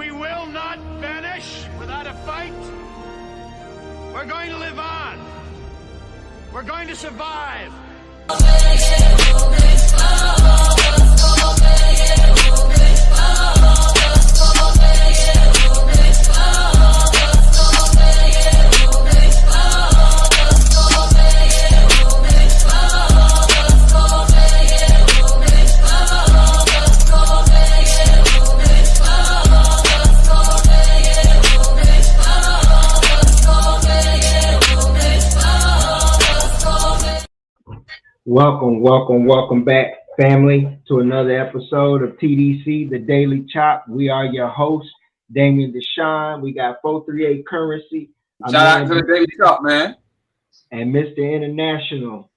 We will not vanish without a fight. We're going to live on. We're going to survive. Welcome back, family, to another episode of TDC, The Daily Chop. We are your hosts, Damian Deshawn. We got 438 Currency. Shout out to the Daily Chop, man. And Mr. International,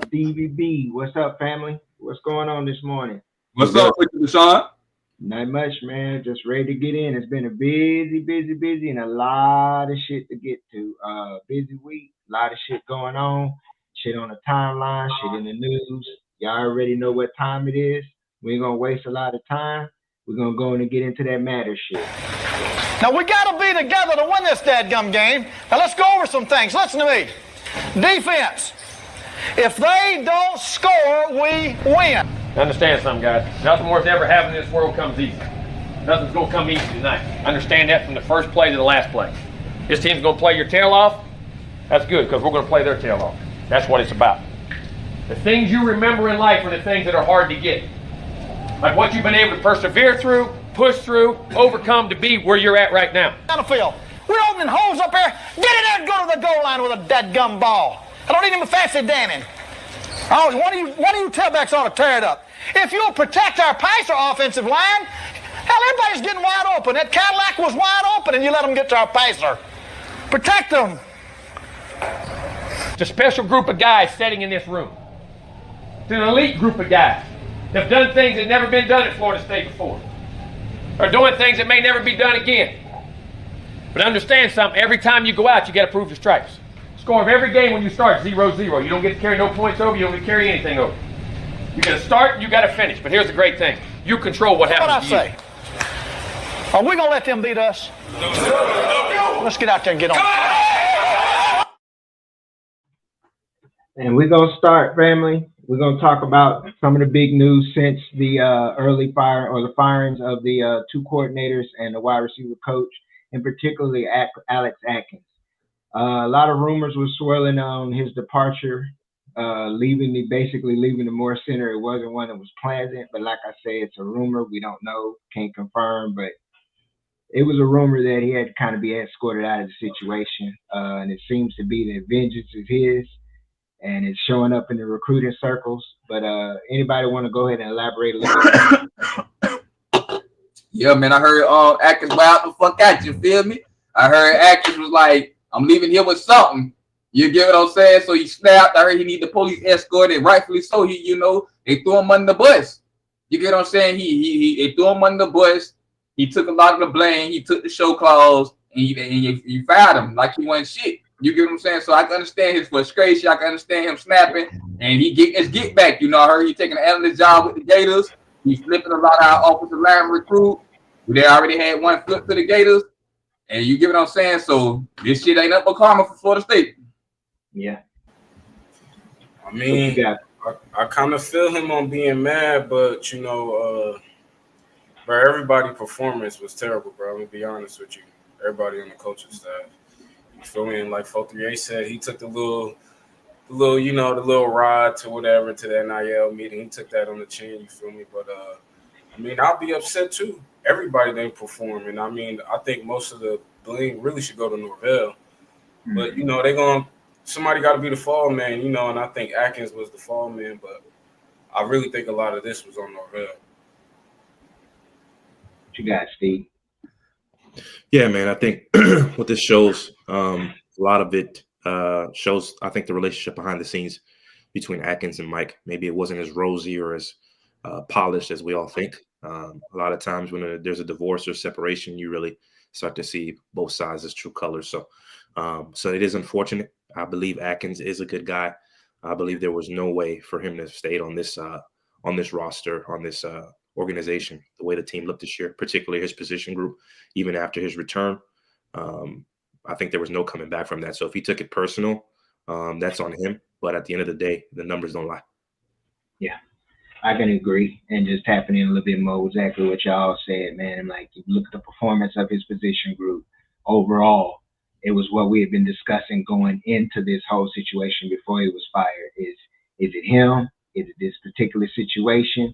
Stevie B. What's up, family? What's going on this morning? What's up with you, Deshawn? Not much, man. Just ready to get in. It's been a busy, and a lot of shit to get to. Busy week, a lot of shit going on. Shit on the timeline, shit in the news. Y'all already know what time it is. We ain't gonna waste a lot of time. We're gonna go in and get into that matter shit. Now we gotta be together to win this dadgum game. Now let's go over some things. Listen to me. Defense. If they don't score, we win. Understand something, guys. Nothing worth ever having in this world comes easy. Nothing's gonna come easy tonight. Understand that from the first play to the last play. This team's gonna play your tail off. That's good, because we're gonna play their tail off. That's what it's about. The things you remember in life are the things that are hard to get. Like what you've been able to persevere through, push through, overcome to be where you're at right now. On the field. We're opening holes up there. Get in there and go to the goal line with a dadgum ball. I don't need him fancy Danning. Oh, one of you tailbacks ought to tear it up. If you'll protect our passer offensive line, hell, everybody's getting wide open. That Cadillac was wide open and you let them get to our passer. Protect them. It's a special group of guys sitting in this room. It's an elite group of guys that have done things that never been done at Florida State before. Or doing things that may never be done again. But understand something, every time you go out, you got to prove your stripes. Score of every game when you start, 0-0. You don't get to carry no points over, you don't get to carry anything over. You got to start and you got to finish. But here's the great thing. You control what happens to you. What I say? Are we going to let them beat us? No. Let's get out there and get on. And we're going to start, family. We're going to talk about some of the big news since the early fire or the firings of the two coordinators and the wide receiver coach, and particularly Alex Atkins. A lot of rumors were swirling on his departure, basically leaving the Moore Center. It wasn't one that was pleasant, but like I say, it's a rumor. We don't know, can't confirm, but it was a rumor that he had to kind of be escorted out of the situation. And it seems to be that vengeance is his. And it's showing up in the recruiting circles. But anybody want to go ahead and elaborate a little bit? Yeah, man, I heard Atkins wild the fuck out, you feel me? I heard Atkins was like, I'm leaving here with something. You get what I'm saying? So he snapped. I heard he need the police escort, and rightfully so. They threw him under the bus. You get what I'm saying? They threw him under the bus. He took a lot of the blame. He took the show clause, and you fired him like he wasn't shit. You get what I'm saying? So I can understand his frustration. I can understand him snapping, and he get his get back. You know, I heard he taking an analyst job with the Gators. He's flipping a lot of our offensive line recruit. They already had one flip to the Gators, and you get what I'm saying? So this shit ain't up but karma for Florida State. Yeah. I mean, I kind of feel him on being mad, but, you know, bro, everybody's performance was terrible, bro. I'm going to be honest with you. Everybody on the coaching staff. You feel me? And like 438 said, he took the little ride to whatever, to that NIL meeting. He took that on the chin, you feel me? But, I mean, I'll be upset too. Everybody didn't perform. And I mean, I think most of the blame really should go to Norvell. Mm-hmm. But, you know, somebody got to be the fall man, you know, and I think Atkins was the fall man. But I really think a lot of this was on Norvell. What you got, Steve? Yeah, man, I think what this shows, a lot of it shows, I think, the relationship behind the scenes between Atkins and Mike. Maybe it wasn't as rosy or as polished as we all think. A lot of times when there's a divorce or separation, you really start to see both sides as true colors. So it is unfortunate. I believe Atkins is a good guy. I believe there was no way for him to have stayed on this roster, on this organization, the way the team looked this year, particularly his position group, even after his return. I think there was no coming back from that. So if he took it personal, that's on him. But at the end of the day, the numbers don't lie. Yeah, I can agree. And just tapping in a little bit more exactly what y'all said, man. Like, you look at the performance of his position group overall, it was what we had been discussing going into this whole situation before he was fired. Is it him? Is it this particular situation?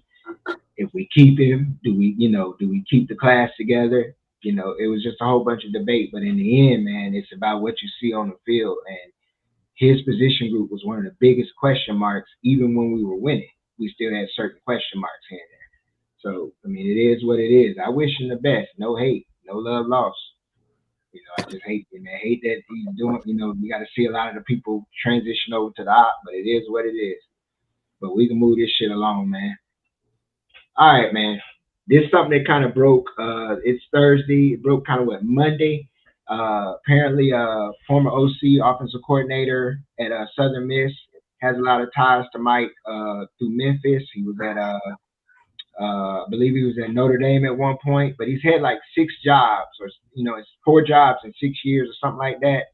If we keep him, do we keep the class together? It was just a whole bunch of debate. But in the end, man, it's about what you see on the field. And his position group was one of the biggest question marks. Even when we were winning, we still had certain question marks here and there. So, I mean, it is what it is. I wish him the best. No hate, no love lost. I just hate it, man. I hate that he's doing, you got to see a lot of the people transition over to the op, but it is what it is. But we can move this shit along, man. All right, man. This is something that kind of broke. It's Thursday. It broke kind of Monday. Apparently, former OC offensive coordinator at Southern Miss has a lot of ties to Mike through Memphis. He was at, I believe he was at Notre Dame at one point, but he's had like 6 jobs, or it's 4 jobs in 6 years or something like that.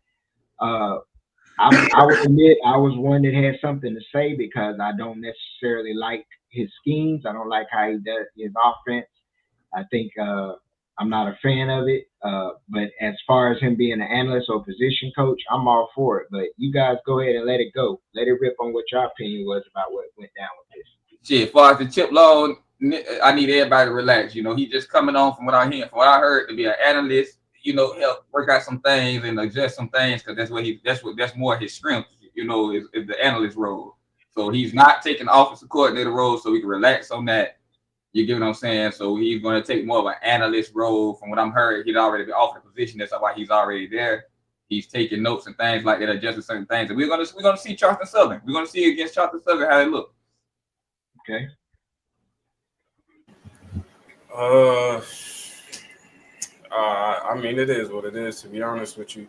I would admit I was one that had something to say because I don't necessarily like his schemes. I don't like how he does his offense. I think I'm not a fan of it. But as far as him being an analyst or position coach, I'm all for it. But you guys go ahead and let it go. Let it rip on what your opinion was about what went down with this. Shit, as far as the Chip Long, I need everybody to relax. He just coming on from what I hear, from what I heard, to be an analyst. Help work out some things and adjust some things because that's more his strength. Is the analyst role. So he's not taking the offensive coordinator role, so we can relax on that. You get what I'm saying? So he's going to take more of an analyst role. From what I'm heard, he'd already been offered a position. That's why he's already there. He's taking notes and things like that, adjusting certain things. And we're gonna see Charleston Southern. We're gonna see against Charleston Southern how they look. Okay. I mean, it is what it is. To be honest with you,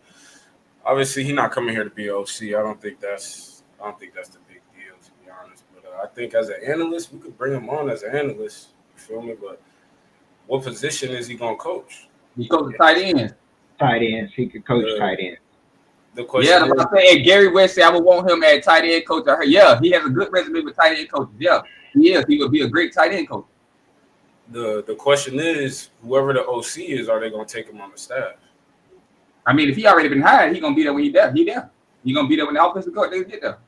obviously he's not coming here to be OC. I don't think that's the big deal, to be honest. But I think as an analyst, we could bring him on as an analyst. You feel me? But what position is he gonna coach? He coaches tight ends. Tight ends. He could coach tight ends. The question is, I'm saying Gary West said I would want him as tight end coach. Yeah, he has a good resume with tight end coaches. Yeah, he is. He would be a great tight end coach. The question is, whoever the OC is, are they going to take him on the staff? I mean, if he already been hired, he gonna be there when he there. He there. He gonna be there when the offensive coordinator get there.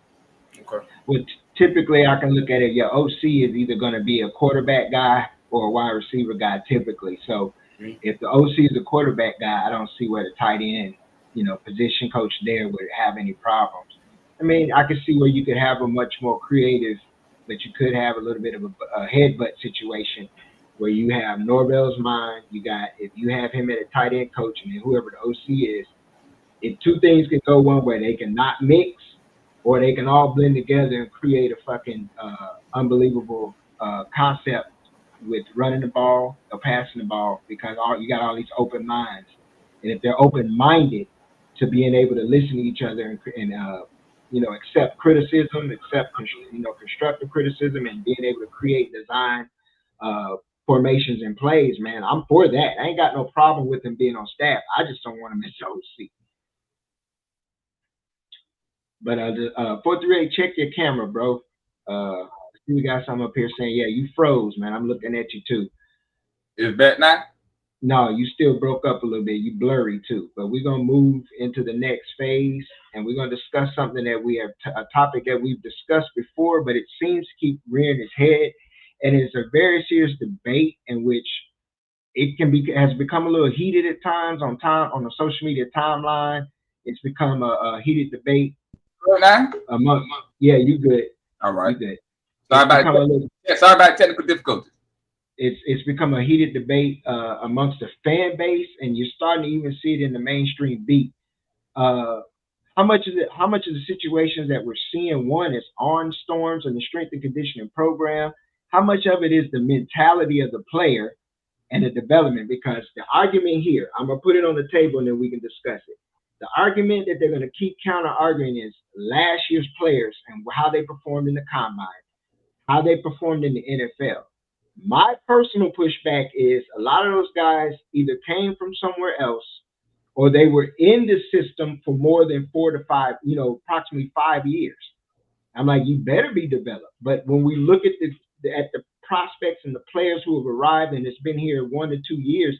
Okay. Well, typically I can look at it. Your OC is either going to be a quarterback guy or a wide receiver guy, typically. So if the OC is a quarterback guy, I don't see where the tight end, position coach there would have any problems. I mean, I could see where you could have a much more creative, but you could have a little bit of a headbutt situation where you have Norvell's mind. If you have him at a tight end coach and then whoever the OC is, if 2 things can go one way, they can not mix or they can all blend together and create a fucking unbelievable concept with running the ball or passing the ball because you got all these open minds. And if they're open-minded to being able to listen to each other and accept criticism, accept constructive criticism, and being able to create design formations and plays, man, I'm for that. I ain't got no problem with him being on staff. I just don't want him as OC. But 438, check your camera, bro. We got some up here saying, yeah, you froze, man. I'm looking at you too. Is that now? No, you still broke up a little bit. You blurry too. But we're gonna move into the next phase, and we're gonna discuss something that we have a topic that we've discussed before, but it seems to keep rearing its head, and it's a very serious debate in which it has become a little heated at times on the social media timeline. It's become a heated debate. Yeah, you good. All right. You good. Sorry about technical difficulties. It's become a heated debate amongst the fan base, and you're starting to even see it in the mainstream beat. How much of the situations that we're seeing, one, is arm storms and the strength and conditioning program. How much of it is the mentality of the player and the development? Because the argument here, I'm gonna put it on the table and then we can discuss it. The argument that they're gonna keep counter arguing is last year's players and how they performed in the combine, how they performed in the NFL. My personal pushback is a lot of those guys either came from somewhere else or they were in the system for more than 4 to 5, approximately 5 years. I'm like, you better be developed. But when we look at the prospects and the players who have arrived and it's been here 1 to 2 years,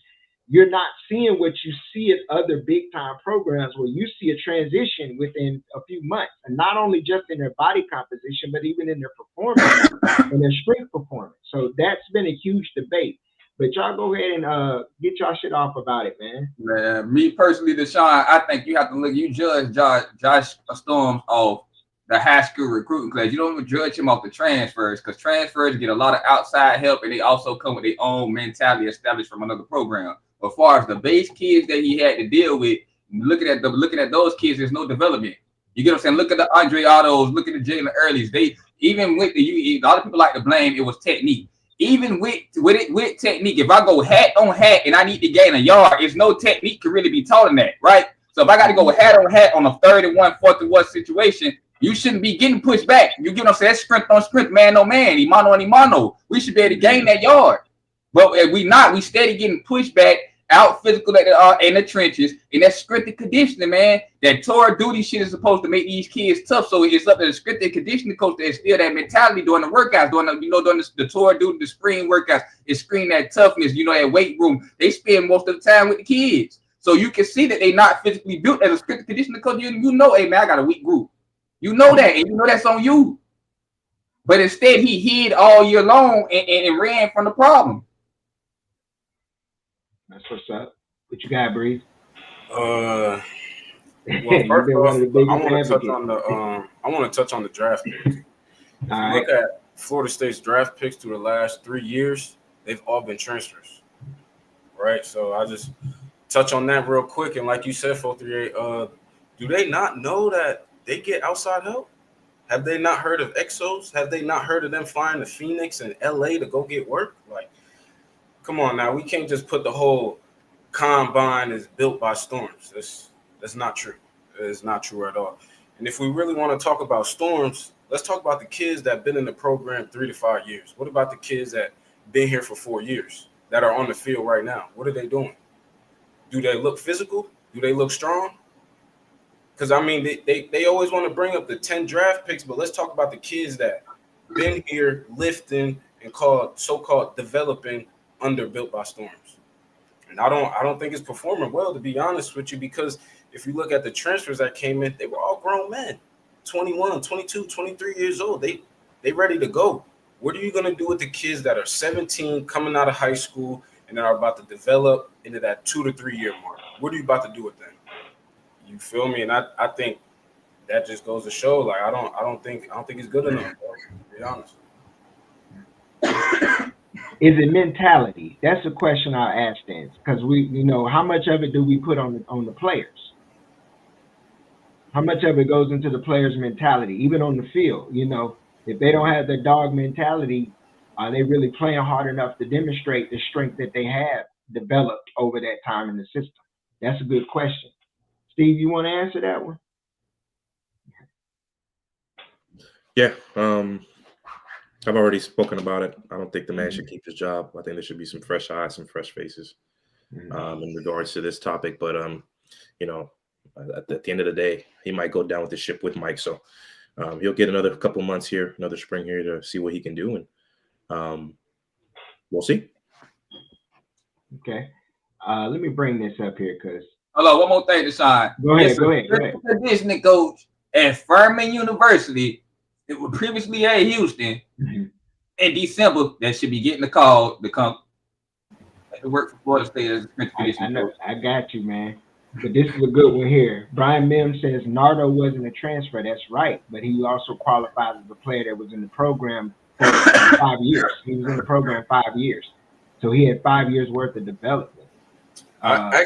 you're not seeing what you see at other big time programs where you see a transition within a few months, and not only just in their body composition, but even in their performance and their strength performance. So that's been a huge debate. But y'all go ahead and get y'all shit off about it, man. Man, me personally, Deshaun, I think you have to look. You judge Josh Storms off the high school recruiting class. You don't even judge him off the transfers, because transfers get a lot of outside help, and they also come with their own mentality established from another program. But as far as the base kids that he had to deal with, looking at those kids, there's no development. You get what I'm saying? Look at the Andre Ottos, look at the Jalen Earlys. They even with a lot of people like to blame it was technique. Even with technique, if I go hat on hat and I need to gain a yard, it's no technique can really be taught in that, right? So if I got to go hat on hat on a 4th and 1 situation, you shouldn't be getting pushed back. You get what I'm saying? That's strength on strength, man on man, imano on imano. We should be able to gain that yard. But if we not, we steady getting pushed back, out physical in the trenches, and that strength and conditioning, man. That tour duty shit is supposed to make these kids tough. So it's up to the strength and conditioning coach to instill that mentality during the workouts, during the tour duty, the spring workouts. It's screen that toughness, that weight room. They spend most of the time with the kids. So you can see that they're not physically built as a strength and conditioning coach. Hey, man, I got a weak group. You know that, and you know that's on you. But instead, he hid all year long and ran from the problem. That's what's up. What you got, Breeze? Well, first off, I want to touch on the draft picks. Look at Florida State's draft picks through the last 3 years, they've all been transfers, right? So I just touch on that real quick. And like you said, 438, do they not know that they get outside help? Have they not heard of Exos? Have they not heard of them flying to Phoenix and LA to go get work? Like, come on now. We can't just put the whole combine is built by storms. That's not true. It's not true at all. And if we really want to talk about storms, let's talk about the kids that have been in the program 3 to 5 years. What about the kids that been here for 4 years that are on the field right now? What are they doing? Do they look physical? Do they look strong? Because, I mean, they always want to bring up the 10 draft picks, but let's talk about the kids that been here lifting and so-called developing under Built by Storms. And I don't think it's performing well, to be honest with you, because if you look at the transfers that came in, they were all grown men, 21, 22, 23 years old. They ready to go. What are you going to do with the kids that are 17 coming out of high school and that are about to develop into that 2 to 3 year mark? What are you about to do with them? You feel me? And I think that just goes to show, like, I don't think it's good enough, bro, to be honest. Is it mentality? That's a question I'll ask then, because how much of it do we put on the players? How much of it goes into the players' mentality, even on the field? If they don't have the dog mentality, are they really playing hard enough to demonstrate the strength that they have developed over that time in the system? That's a good question. Steve, you want to answer that one? Yeah, I've already spoken about it. I don't think the man should keep his job. I think there should be some fresh eyes, some fresh faces in regards to this topic. But, at the end of the day, he might go down with the ship with Mike. So he'll get another couple months here, another spring here to see what he can do. And we'll see. Okay. Let me bring this up here because. Hello, one more thing, Deshaun. Go ahead. Conditioning coach at Furman University, it was previously at Houston. In December, that should be getting the call to come to work for Florida State as a strength conditioning coach. I got you, man. But this is a good one here. Brian Mims says Nardo wasn't a transfer. That's right. But he also qualifies as a player that was in the program for 5 years. He was in the program 5 years. So he had 5 years worth of development. I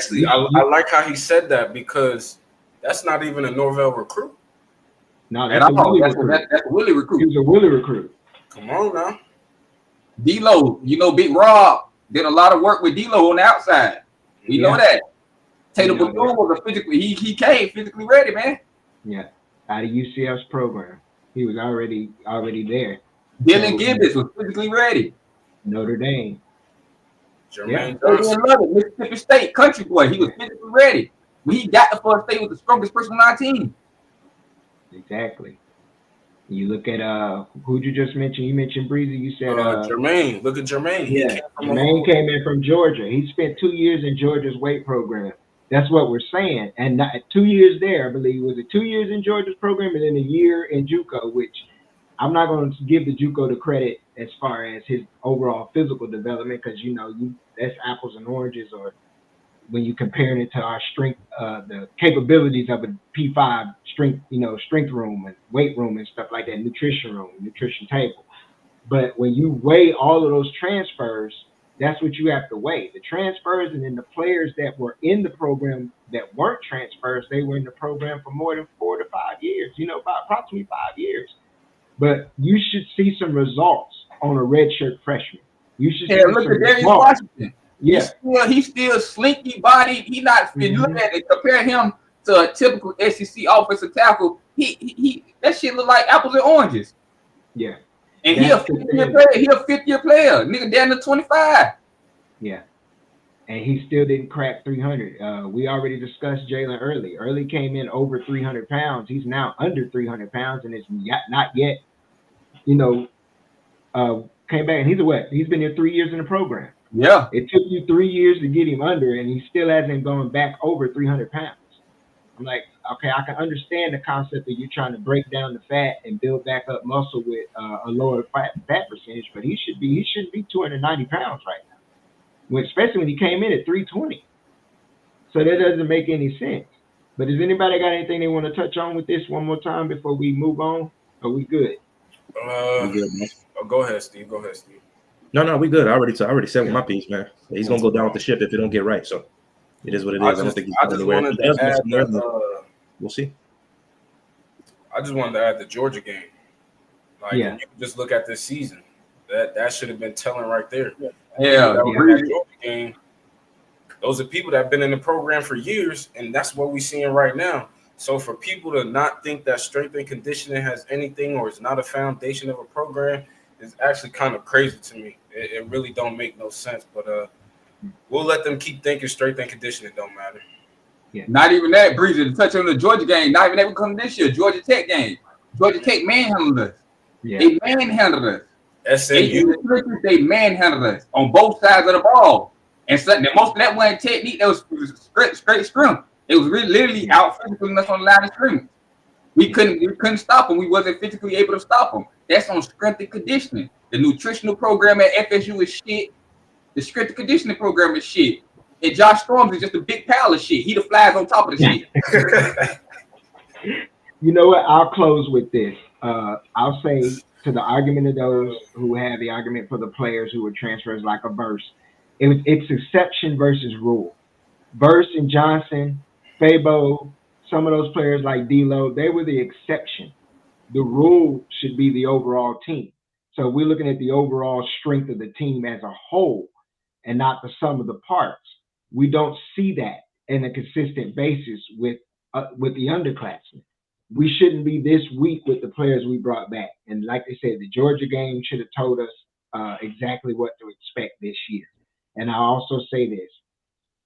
like how he said that, because that's not even a Norvell recruit. No, that's a Willie recruit. That's a Willie recruit. He was a Willie recruit. Come on now. D-Lo, Big Rob did a lot of work with D-Lo on the outside. We know that. Taylor Bethune was a he came physically ready, man. Yeah, out of UCF's program. He was already there. Dylan Gibbons was physically ready. Notre Dame. Jermaine They Johnson. didn't love it. Mississippi State, country boy. He was physically ready. When he got the Florida State with the strongest person on our team. Exactly. You look at who'd you just mention? You mentioned Breezy. You said Jermaine. Look at Jermaine. Yeah, Jermaine came in from Georgia. He spent 2 years in Georgia's weight program. That's what we're saying. And 2 years there, I believe. Was it 2 years in Georgia's program and then a year in JUCO, which I'm not going to give the JUCO the credit as far as his overall physical development, because that's apples and oranges, or when you compare it to our strength, the capabilities of a P5 strength room and weight room and stuff like that, nutrition room, nutrition table. But when you weigh all of those transfers, that's what you have to weigh. The transfers, and then the players that were in the program that weren't transfers, they were in the program for more than 4 to 5 years, about approximately 5 years. But you should see some results on a redshirt freshman. You should see look some at Darius results. Washington. Yeah. He's still slinky bodied. He not you look at it, compare him to a typical SEC offensive tackle. He that shit look like apples and oranges. Yeah. And he a 5th-year player. He a 5th-year player. Nigga down to 25. Yeah. And he still didn't crack 300. We already discussed Jalen Early. Early came in over 300 pounds. He's now under 300 pounds, and it's not yet, came back. And he's been here 3 years in the program. Yeah. It took you 3 years to get him under, and he still hasn't gone back over 300 pounds. I'm like, okay, I can understand the concept that you're trying to break down the fat and build back up muscle with a lower fat percentage, but he shouldn't be 290 pounds right now, especially when he came in at 320. So that doesn't make any sense. But does anybody got anything they want to touch on with this one more time before we move on? Are we good? We good, man. Go ahead, Steve. No, we good. I already said with my piece, man. He's gonna go down with the ship if it don't get right. So it is what it is. I don't think he's going anywhere. We'll see. I just wanted to add the Georgia game. You can just look at this season. That should have been telling right there. Yeah. That Georgia game. Those are people that have been in the program for years, and that's what we're seeing right now. So for people to not think that strength and conditioning has anything or is not a foundation of a program is actually kind of crazy to me. It really don't make no sense. But we'll let them keep thinking strength and conditioning don't matter. Yeah. Not even that, Breezy, to touch on the Georgia game. Not even that will come this year. Georgia Tech game. Georgia Tech manhandled us. Yeah. They manhandled us. SMU. They manhandled us on both sides of the ball. And so, most of that wasn't technique. That was straight scrum. It was really literally out physically us on the line of scrimmage. We couldn't stop them. We wasn't physically able to stop them. That's on strength and conditioning. The nutritional program at FSU is shit. The strength and conditioning program is shit. And Josh Storms is just a big pile of shit. He the flies on top of the shit. You know what? I'll close with this. I'll say to the argument of those who have the argument for the players who were transfers like a Verse, it's exception versus rule. Verse and Johnson, Fabo, some of those players like D'Lo, they were the exception. The rule should be the overall team. So we're looking at the overall strength of the team as a whole and not the sum of the parts. We don't see that in a consistent basis with the underclassmen. We shouldn't be this weak with the players we brought back. And like they said, the Georgia game should have told us exactly what to expect this year. And I also say this: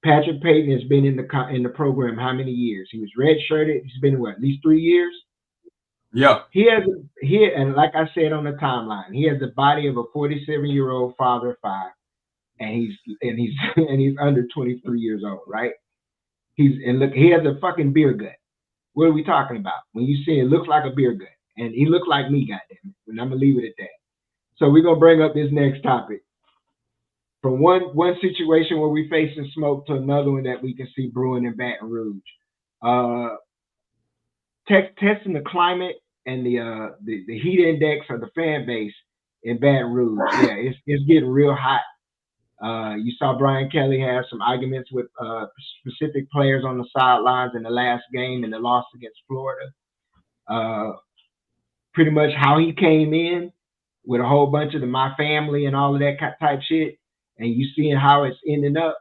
Patrick Payton has been in the program how many years? He was redshirted. He's been at least 3 years. Yeah. And like I said on the timeline, he has the body of a 47-year-old father of 5, and he's under 23 years old, right? He has a fucking beer gut. What are we talking about? When you see it looks like a beer gut, and he looked like me, goddamn it. And I'm gonna leave it at that. So we're gonna bring up this next topic. From one situation where we're facing smoke to another one that we can see brewing in Baton Rouge. Testing the climate and the heat index of the fan base in Baton Rouge. Yeah, it's getting real hot. You saw Brian Kelly have some arguments with specific players on the sidelines in the last game in the loss against Florida. Pretty much how he came in with a whole bunch of my family and all of that type shit. And you seeing how it's ending up,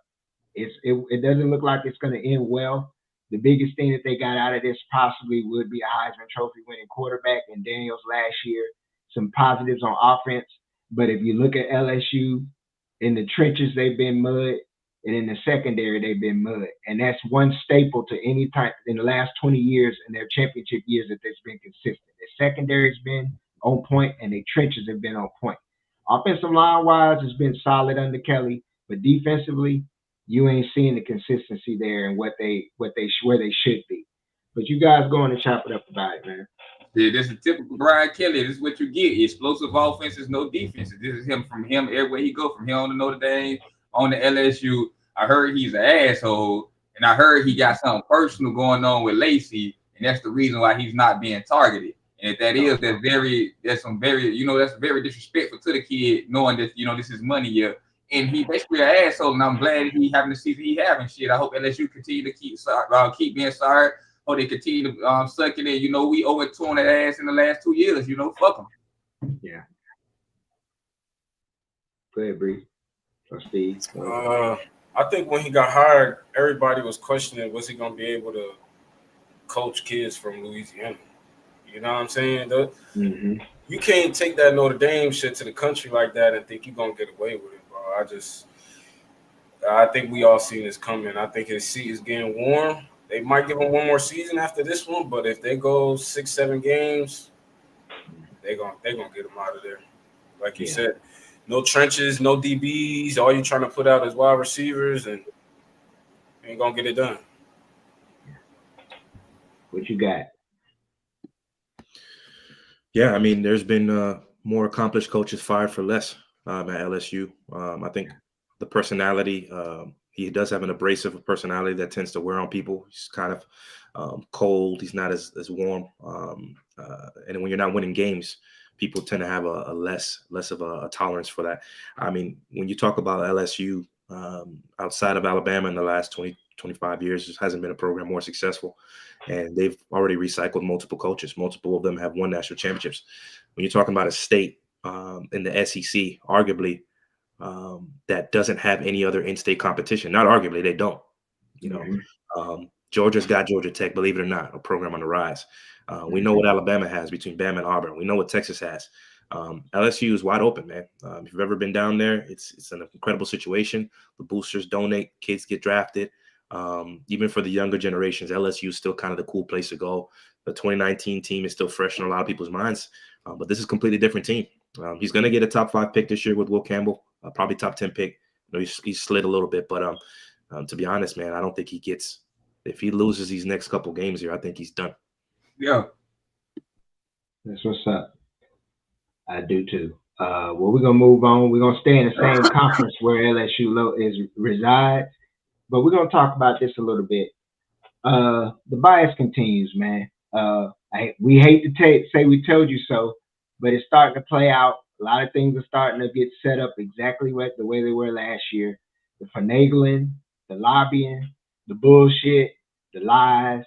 it doesn't look like it's going to end well. The biggest thing that they got out of this possibly would be a Heisman Trophy winning quarterback in Daniels last year, some positives on offense. But if you look at LSU, In the trenches, they've been mud, and in the secondary, they've been mud. And that's one staple to any type in the last 20 years in their championship years that that's been consistent. Their secondary's been on point, and their trenches have been on point. Offensive line-wise, it's been solid under Kelly, but defensively, you ain't seeing the consistency there and where they should be. But you guys go on and chop it up about it, man. Yeah, this is typical Brian Kelly. This is what you get. Explosive offenses, no defenses. This is him everywhere he go, from here on to Notre Dame, on to LSU. I heard he's an asshole, and I heard he got something personal going on with Lacey, and that's the reason why he's not being targeted. And if that is, that's very disrespectful to the kid, knowing that, this is money here. And he basically an asshole, and I'm glad he having the season he having. Shit, I hope LSU continue to keep being sorry. Or they continue to suck it in. We 0-2 on that ass in the last 2 years. Fuck them. Yeah. Go ahead, Bree. Or Steve. I think when he got hired, everybody was questioning, was he going to be able to coach kids from Louisiana? You know what I'm saying? You can't take that Notre Dame shit to the country like that and think you're going to get away with it, bro. I think we all seen this coming. I think his seat is getting warm. They might give him one more season after this one, but if they go 6-7 games, they're gonna get him out of there. Like you said, no trenches, no DBs. All you trying to put out is wide receivers, and ain't gonna get it done. What you got? Yeah, I mean, there's been more accomplished coaches fired for less at LSU. I think the personality. He does have an abrasive personality that tends to wear on people. He's kind of cold. He's not as warm. And when you're not winning games, people tend to have a less of a tolerance for that. I mean, when you talk about LSU, outside of Alabama in the last 20, 25 years, there hasn't been a program more successful. And they've already recycled multiple coaches. Multiple of them have won national championships. When you're talking about a state in the SEC, arguably, that doesn't have any other in-state competition. Not arguably, they don't. Georgia's got Georgia Tech, believe it or not, a program on the rise. We know what Alabama has between Bama and Auburn. We know what Texas has. LSU is wide open, man. If you've ever been down there, it's an incredible situation. The boosters donate, kids get drafted. Even for the younger generations, LSU is still kind of the cool place to go. The 2019 team is still fresh in a lot of people's minds, but this is a completely different team. He's going to get a top 5 pick this year with Will Campbell, probably top 10 pick. He's slid a little bit, but to be honest, man, I don't think he gets. If he loses these next couple games here, I think he's done. Yeah, that's what's up. I do too. Well, we're gonna move on. We're gonna stay in the same conference where LSU resides, but we're gonna talk about this a little bit. The bias continues, man. We hate to say we told you so, but it's starting to play out. A lot of things are starting to get set up exactly the way they were last year. The finagling, the lobbying, the bullshit, the lies.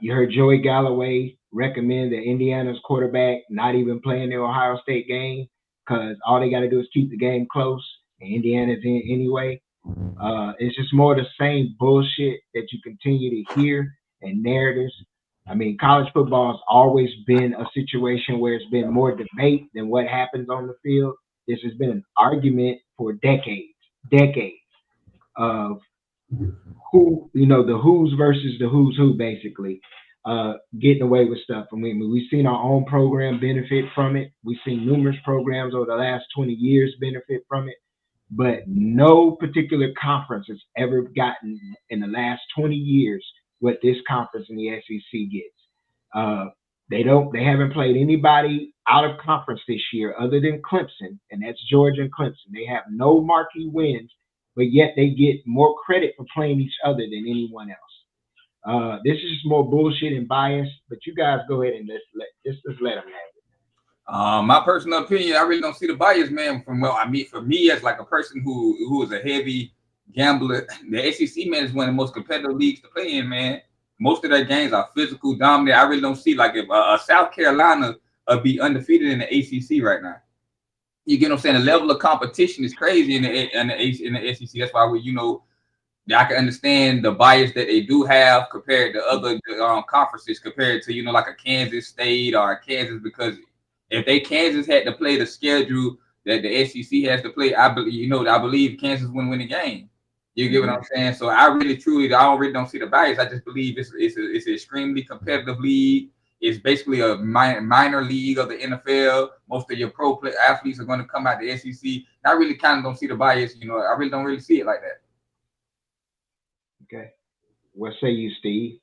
You heard Joey Galloway recommend that Indiana's quarterback not even playing the Ohio State game because all they got to do is keep the game close, and Indiana's in anyway. It's just more of the same bullshit that you continue to hear and narratives. I mean, college football has always been a situation where it's been more debate than what happens on the field. This has been an argument for decades of who, the who's versus the who's who, basically, getting away with stuff. I mean, we've seen our own program benefit from it. We've seen numerous programs over the last 20 years benefit from it. But no particular conference has ever gotten in the last 20 years what this conference in the SEC gets. They haven't played anybody out of conference this year other than Clemson, and that's Georgia and Clemson. They have no marquee wins, but yet they get more credit for playing each other than anyone else. This is just more bullshit and bias, but you guys go ahead and let's let them have it. My personal opinion, I really don't see the bias, man. For me as like a person who is a heavy gambler, the SEC, man, is one of the most competitive leagues to play in, man. Most of their games are physical, dominant. I really don't see like if South Carolina be undefeated in the ACC right now. You get what I'm saying? The level of competition is crazy in the SEC. That's why I can understand the bias that they do have compared to other conferences, compared to like a Kansas State or a Kansas, because if Kansas had to play the schedule that the SEC has to play, I believe Kansas wouldn't win the game. You get what I'm saying? So I really don't see the bias. I just believe it's an extremely competitive league. It's basically a minor league of the NFL. Most of your pro athletes are going to come out the SEC. I really kind of don't see the bias. I really don't really see it like that. Okay. What say you, Steve?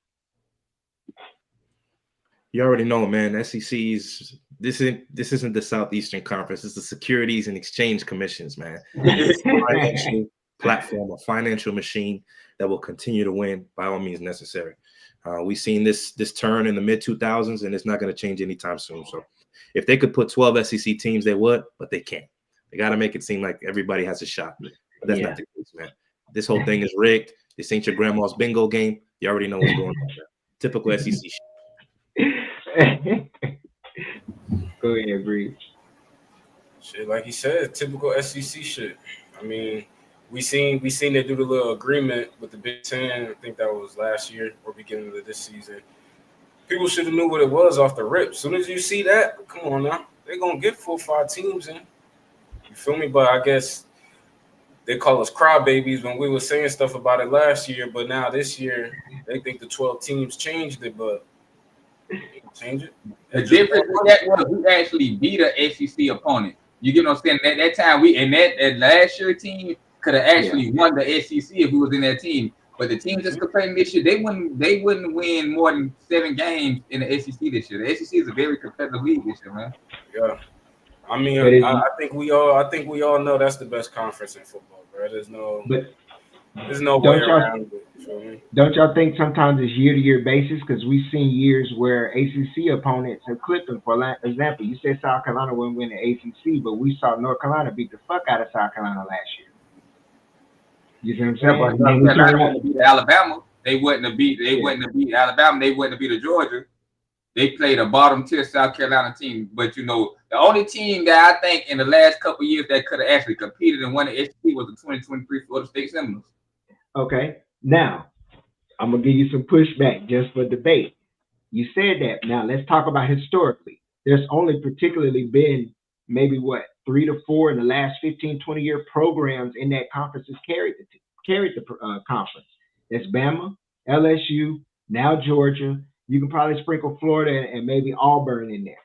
You already know, man. SEC's this isn't the Southeastern Conference. It's the Securities and Exchange Commissions, man. It's a financial platform, a financial machine that will continue to win by all means necessary. We've seen this turn in the mid 2000s, and it's not going to change anytime soon. So, if they could put 12 SEC teams, they would, but they can't. They got to make it seem like everybody has a shot. But that's not the case, man. This whole thing is rigged. This ain't your grandma's bingo game. You already know what's going on there. Typical SEC shit. Go ahead, Breeze. Shit, like he said, typical SEC shit. I mean, we seen they do the little agreement with the Big Ten. I think that was last year or beginning of this season. People should have knew what it was off the rip. As soon as you see that, come on now, they're gonna get 4 or 5 teams in. You feel me? But I guess they call us crybabies when we were saying stuff about it last year. But now this year, they think the 12 teams changed it, but change it. The difference with that was we actually beat an SEC opponent. You get what I'm saying? At that time, that last year team could have actually won the SEC if we was in that team. But the teams that's complaining this year, they wouldn't win more than 7 games in the SEC this year. The SEC is a very competitive league this year, man. Yeah, I mean, I think we all know that's the best conference in football, bro. There's no way around it. You feel me? Don't y'all think sometimes it's year-to-year basis? Because we've seen years where ACC opponents have clipped them. For example, you said South Carolina wouldn't win the ACC, but we saw North Carolina beat the fuck out of South Carolina last year. You see what I'm saying? Yeah, but North Carolina wouldn't have beat Alabama. They wouldn't have beat Alabama. They wouldn't have beat Georgia. They played a bottom-tier South Carolina team. But, the only team that I think in the last couple of years that could have actually competed and won the SEC was the 2023 Florida State Seminoles. Okay. Now, I'm going to give you some pushback just for debate. You said that. Now, let's talk about historically. There's only particularly been maybe, 3 to 4 in the last 15, 20-year programs in that conference has carried the conference. That's Bama, LSU, now Georgia. You can probably sprinkle Florida and maybe Auburn in there.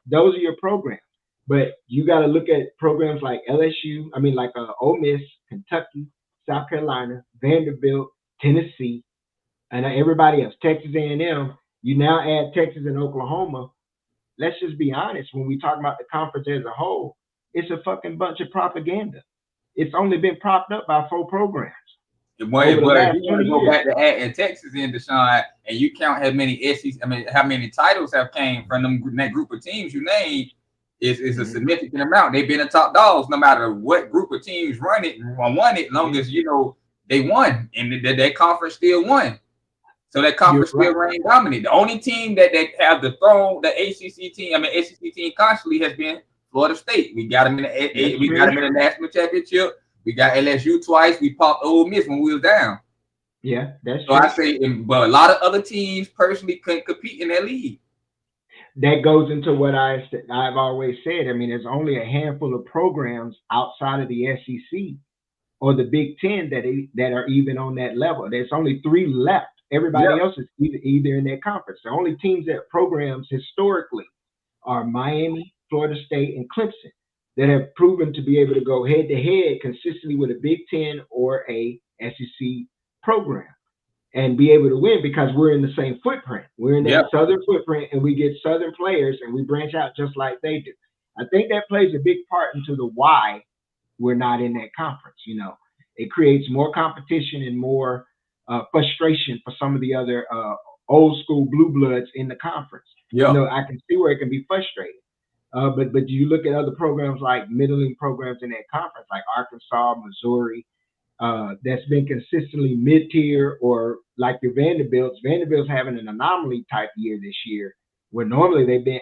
Those are your programs. But you got to look at programs like Ole Miss, Kentucky, South Carolina, Vanderbilt, Tennessee, and everybody else, Texas A&M. You now add Texas and Oklahoma. Let's just be honest. When we talk about the conference as a whole, it's a fucking bunch of propaganda. It's only been propped up by 4 programs. If you want to go back to adding Texas in, Deshaun, and you count how many titles have came from that group of teams you named, is a significant amount. They've been the top dogs no matter what group of teams won it, as long as they won, and that conference still won. So that conference still reigned dominant. The only team that they have the SEC team constantly has been Florida State. We got them in the national championship. We got LSU twice. We popped Ole Miss when we was down. Yeah, that's true. I say, but a lot of other teams personally couldn't compete in that league. That goes into what I've always said. I mean, there's only a handful of programs outside of the SEC or the Big Ten that are even on that level. There's only 3 left. Everybody else is either in that conference. The only teams that programs historically are Miami, Florida State, and Clemson that have proven to be able to go head-to-head consistently with a Big Ten or a SEC program and be able to win because we're in the same footprint. We're in that Southern footprint, and we get Southern players, and we branch out just like they do. I think that plays a big part into the why we're not in that conference. It creates more competition and more frustration for some of the other old school blue bloods in the conference. I can see where it can be frustrating. But you look at other programs like middling programs in that conference, like Arkansas, Missouri, that's been consistently mid-tier, or like your Vanderbilt's. Vanderbilt's having an anomaly type year this year, where normally they've been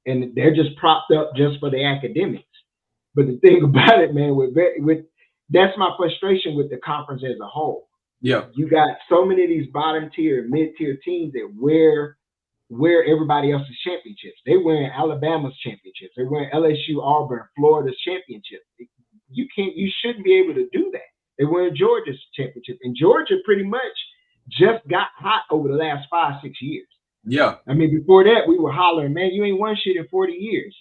and they're just propped up just for the academics. But the thing about it, man, with that's my frustration with the conference as a whole. Yeah, you got so many of these bottom tier, mid-tier teams that wear wear everybody else's championships. They wearing Alabama's championships. They're wearing LSU, Auburn, Florida's championships. You shouldn't be able to do that. They're wearing Georgia's championship. And Georgia pretty much just got hot over the last 5-6 years. Yeah. I mean, before that, we were hollering, man, you ain't won shit in 40 years.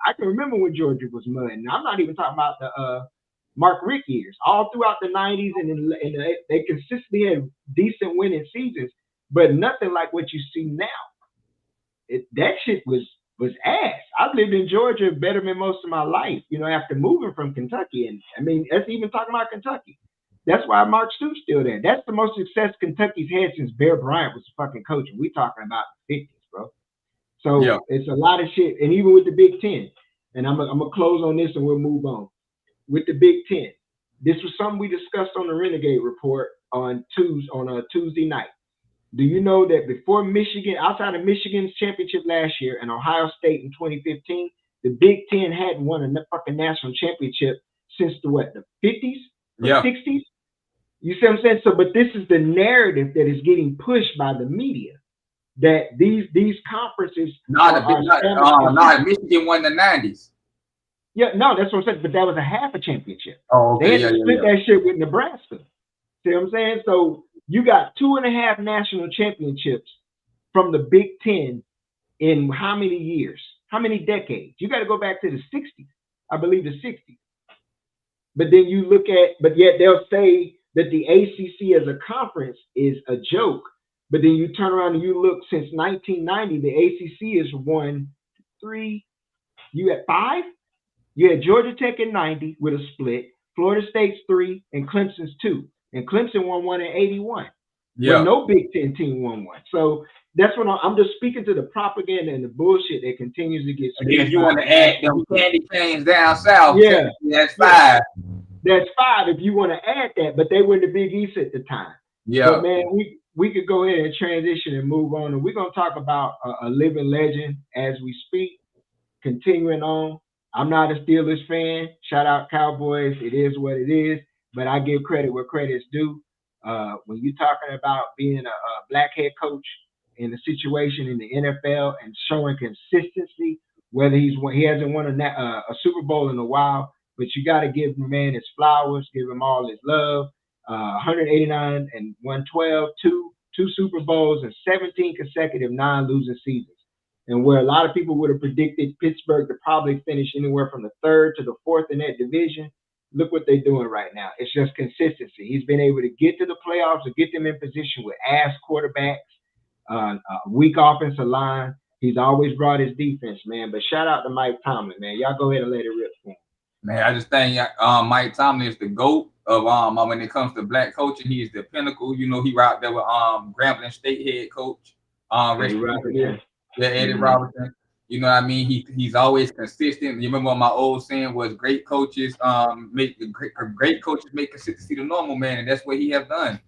I can remember when Georgia was mud. And I'm not even talking about the Mark Richt years. All throughout the 90s, and they consistently had decent winning seasons, but nothing like what you see now. That shit was ass. I've lived in Georgia better than most of my life, after moving from Kentucky. And I mean, that's even talking about Kentucky. That's why Mark Stoops still there. That's the most success Kentucky's had since Bear Bryant was fucking coaching. We talking about the 50s, bro. So It's a lot of shit. And even with the Big Ten, and I'm gonna close on this and we'll move on. With the Big Ten, this was something we discussed on the Renegade Report on Tuesday night. Do you know that before Michigan, outside of Michigan's championship last year and Ohio State in 2015, the Big Ten hadn't won a fucking national championship since the 50s or 60s? You see what I'm saying? So, but this is the narrative that is getting pushed by the media, that these conferences Michigan won the 90s. Yeah, no, that's what I'm saying. But that was a half a championship. Oh, okay. They had to split that shit with Nebraska. See what I'm saying? So you got 2.5 national championships from the Big Ten in how many years? How many decades? You got to go back to the 60s. I believe the 60s. But then you look at, but yet they'll say that the ACC as a conference is a joke. But then you turn around and you look since 1990, the ACC has won 3. You had 5? You had Georgia Tech in 90 with a split, Florida State's 3, and Clemson's 2. And Clemson won 1 in 81. Yeah. But no Big Ten team won 1. So that's what I'm just speaking to the propaganda and the bullshit that continues to get. And if you want to add them candy canes down south, yeah, that's 5. That's 5 if you want to add that, but they were in the Big East at the time. Yeah. But man, we could go ahead and transition and move on. And we're going to talk about a living legend as we speak, continuing on. I'm not a Steelers fan. Shout out Cowboys. It is what it is. But I give credit where credit's due. When you're talking about being a black head coach in a situation in the NFL and showing consistency, whether he hasn't won a Super Bowl in a while, but you got to give the man his flowers, give him all his love. 189 and 112, two Super Bowls, and 17 consecutive non-losing seasons. And where a lot of people would have predicted Pittsburgh to probably finish anywhere from the 3rd to the 4th in that division, look what they're doing right now. It's just consistency. He's been able to get to the playoffs or get them in position with ass quarterbacks, weak offensive line. He's always brought his defense, man. But shout out to Mike Tomlin, man. Y'all go ahead and let it rip for him. Man, I just think Mike Tomlin is the GOAT of when it comes to black coaching. He is the pinnacle. He right there with Grambling State head coach. Eddie Robertson. You know what I mean? He's always consistent. You remember my old saying was great coaches make consistency the normal, man, and that's what he has done.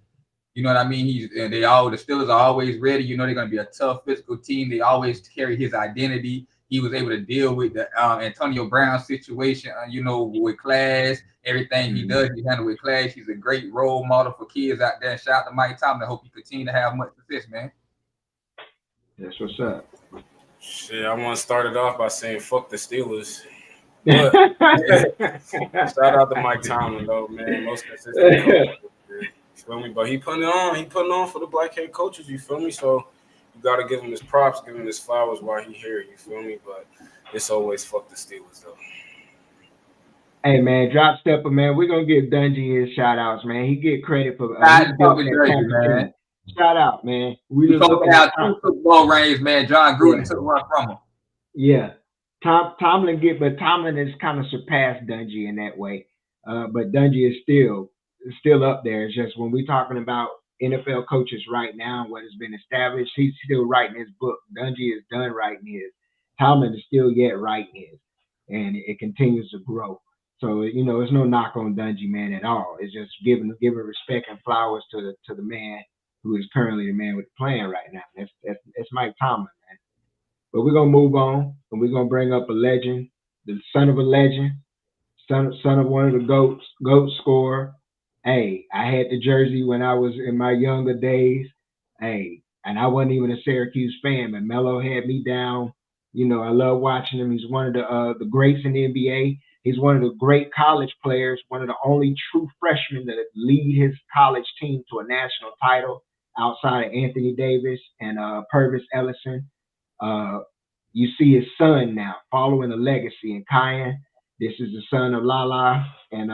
You know what I mean? The Steelers are always ready. You know they're gonna be a tough physical team. They always carry his identity. He was able to deal with the Antonio Brown situation, with class. Everything he does, he handles with class. He's a great role model for kids out there. Shout out to Mike Tomlin. I hope you continue to have much success, man. That's what's up. Shit, I want to start it off by saying fuck the Steelers. But, shout out to Mike Tomlin though, man. Most consistent coach, you feel me? But he putting on for the black head coaches, you feel me? So you gotta give him his props, give him his flowers while he here, you feel me? But it's always fuck the Steelers though. Hey man, drop stepper, man. We're gonna give Dungy his shout outs, man. He get credit for man. Shout out, man. We just out 2 football rings, man. John Gruden took one from him. Yeah. Tomlin has kind of surpassed Dungy in that way. But Dungy is still up there. It's just when we're talking about NFL coaches right now, what has been established, he's still writing his book. Dungy is done writing his. Tomlin is still yet writing his. And it continues to grow. So, it's no knock on Dungy, man, at all. It's just giving respect and flowers to the man who is currently the man with the plan right now. That's Mike Tomlin, man. But we're gonna move on, and we're gonna bring up a legend, the son of a legend, son of one of the GOAT scorer. Hey, I had the jersey when I was in my younger days. Hey, and I wasn't even a Syracuse fan, but Melo had me down. You know, I love watching him. He's one of the greats in the NBA. He's one of the great college players, one of the only true freshmen that lead his college team to a national title outside of Anthony Davis and Purvis Ellison. You see his son now following the legacy in Cayen. This is the son of Lala and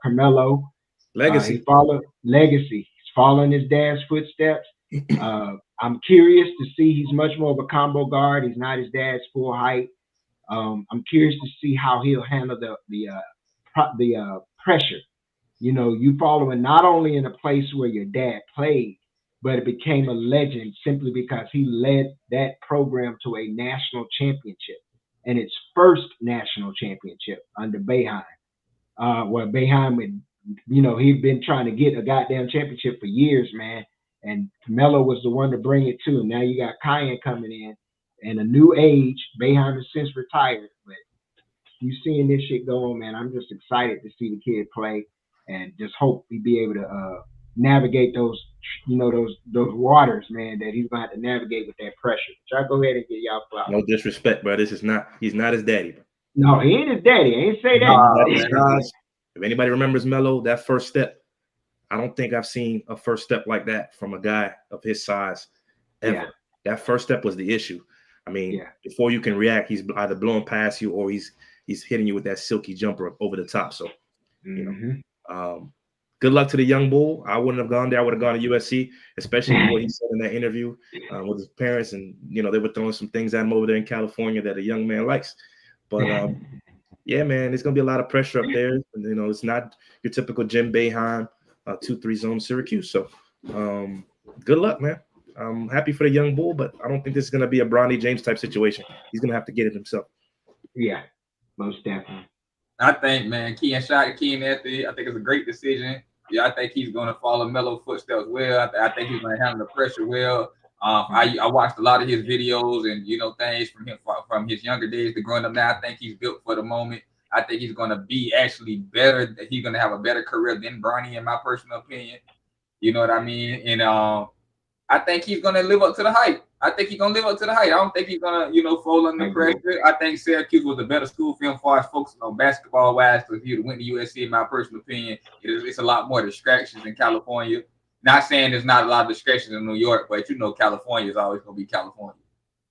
Carmelo. Legacy. He followed legacy. He's following his dad's footsteps. I'm curious to see. He's much more of a combo guard. He's not his dad's full height. I'm curious to see how he'll handle the pressure. You know, you following not only in a place where your dad played, but it became a legend simply because he led that program to a national championship and its first national championship under Boeheim. Where Boeheim, you know, he'd been trying to get a goddamn championship for years, man. And Melo was the one to bring it to him. Now you got Cayen coming in and a new age. Boeheim has since retired, but you seeing this shit go on, man. I'm just excited to see the kid play and just hope he be able to navigate those, you know, those waters, man, that he's going to have to navigate with that pressure. So I go ahead and get y'all flowers. No disrespect, bro. He's not his daddy, bro. No, he ain't his daddy. I ain't say that. If anybody remembers Melo, that first step, I don't think I've seen a first step like that from a guy of his size ever. Yeah. That first step was the issue. I mean, before you can react, he's either blowing past you or he's hitting you with that silky jumper over the top. So, you know, good luck to the young bull. I wouldn't have gone there. I would have gone to USC, especially what he said in that interview with his parents. And, you know, they were throwing some things at him over there in California that a young man likes. But, yeah, man, there's going to be a lot of pressure up there. You know, it's not your typical Jim Boeheim 2-3 zone Syracuse. So good luck, man. I'm happy for the young bull, but I don't think this is going to be a Bronny James type situation. He's going to have to get it himself. Yeah, most definitely. I think, man, Cayen Anthony, I think it's a great decision. Yeah, I think he's going to follow Melo's footsteps well. I think he's going to handle the pressure well. I watched a lot of his videos and, you know, things from him from his younger days to growing up now. I think he's built for the moment. I think he's going to be actually better. He's going to have a better career than Bronny, in my personal opinion. You know what I mean? And I think he's going to live up to the hype. I don't think he's going to, you know, fold under pressure. I think Syracuse was a better school for him as far as focusing on basketball-wise. Because if he went to USC, in my personal opinion, it's a lot more distractions in California. Not saying there's not a lot of distractions in New York, but, you know, California is always going to be California.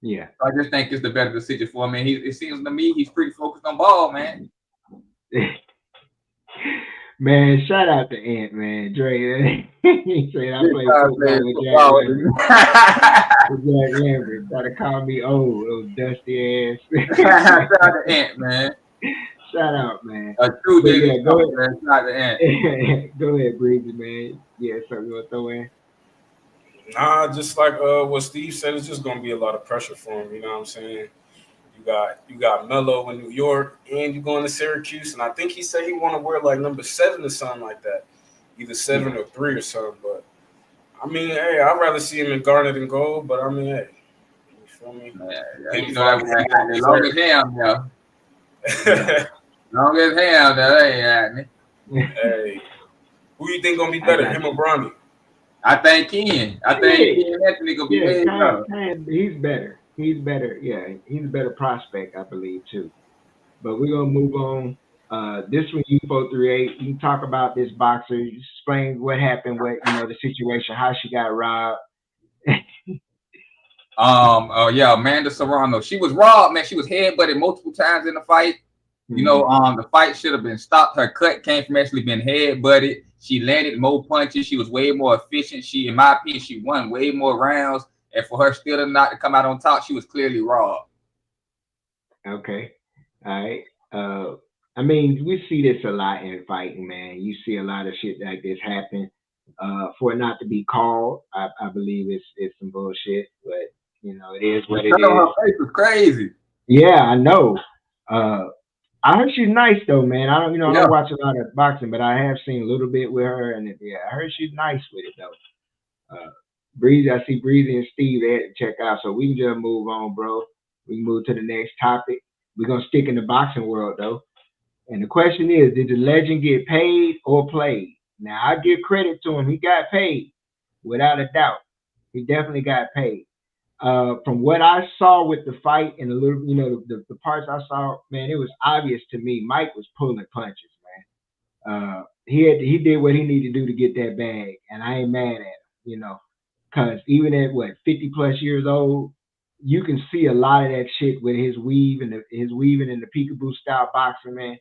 Yeah. So I just think it's the better decision for him. And it seems to me he's pretty focused on ball, man. Man, shout out to Ant, man. Dre, he said I play football with Jack Lambert. Gotta call me old, those dusty ass. Shout out to Ant, man. Shout out, man. A true nigga. Yeah, go ahead. Shout out to Ant. Go ahead, Breezy, man. Yeah, something you want to throw in? Nah, just like what Steve said, it's just gonna be a lot of pressure for him. You know what I'm saying? You got Melo in New York, and you're going to Syracuse, and I think he said he want to wear like number 7 or something like that, either 7 or 3 or something. But I mean, hey, I'd rather see him in garnet and gold. But I mean, hey, you feel me? You know that long as him, yo. Long as him, that ain't happening. Hey, who you think gonna be better, him or Bronny? I think Cayen. Cayen Anthony gonna be better. He's better. He's better. Yeah, he's a better prospect, I believe, too. But we're gonna move on. This one, U438. You can talk about this boxer. You explain what happened, the situation, how she got robbed. Yeah, Amanda Serrano. She was robbed, man. She was headbutted multiple times in the fight. You know, the fight should have been stopped. Her cut came from actually being headbutted. She landed more punches. She was way more efficient. In my opinion, she won way more rounds. And for her still not to come out on top, she was clearly robbed. Okay. All right. I mean, we see this a lot in fighting, man. You see a lot of shit like this happen. For it not to be called, I believe it's some bullshit. But, you know, it is what it is. Her face was crazy. Yeah, I know. I heard she's nice though, man. I don't watch a lot of boxing, but I have seen a little bit with her, and I heard she's nice with it though. Breezy, I see Breezy and Steve they had to check out, so we can just move on, bro. We can move to the next topic. We're gonna stick in the boxing world though. And the question is, did the legend get paid or played? Now I give credit to him, he got paid, without a doubt. He definitely got paid. From what I saw with the fight and a little, the parts I saw, man, it was obvious to me Mike was pulling punches, man. He did what he needed to do to get that bag, and I ain't mad at him, because even at 50 plus years old, you can see a lot of that shit with his weave and his weaving and the peekaboo style boxing, man.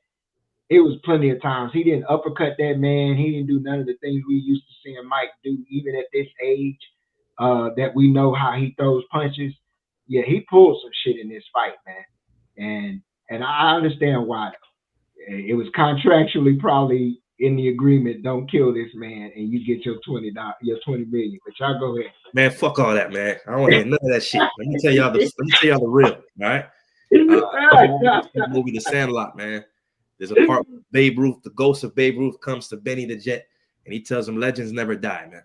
It was plenty of times he didn't uppercut that man. He didn't do none of the things we used to seeing Mike do, even at this age. That we know how he throws punches. Yeah, he pulled some shit in this fight, man. And I understand why though. It was contractually probably in the agreement, don't kill this man and you get your $20 million. But y'all go ahead. Man, fuck all that, man. I don't want to hear none of that shit. Let me tell y'all the real, all right? The movie The Sandlot, man. There's a part where Babe Ruth, the ghost of Babe Ruth, comes to Benny the Jet, and he tells him legends never die, man.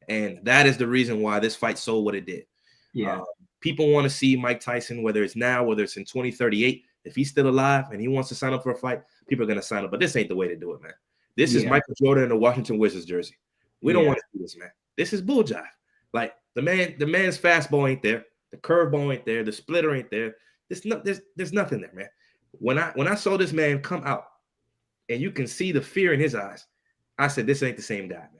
And that is the reason why this fight sold what it did. Yeah. People want to see Mike Tyson, whether it's now, whether it's in 2038. If he's still alive and he wants to sign up for a fight, people are going to sign up. But this ain't the way to do it, man. This is Michael Jordan in the Washington Wizards jersey. We don't want to do this, man. This is bull jive. Like the man's fastball ain't there. The curveball ain't there. The splitter ain't there. There's nothing there, man. When I saw this man come out and you can see the fear in his eyes, I said, this ain't the same guy, man.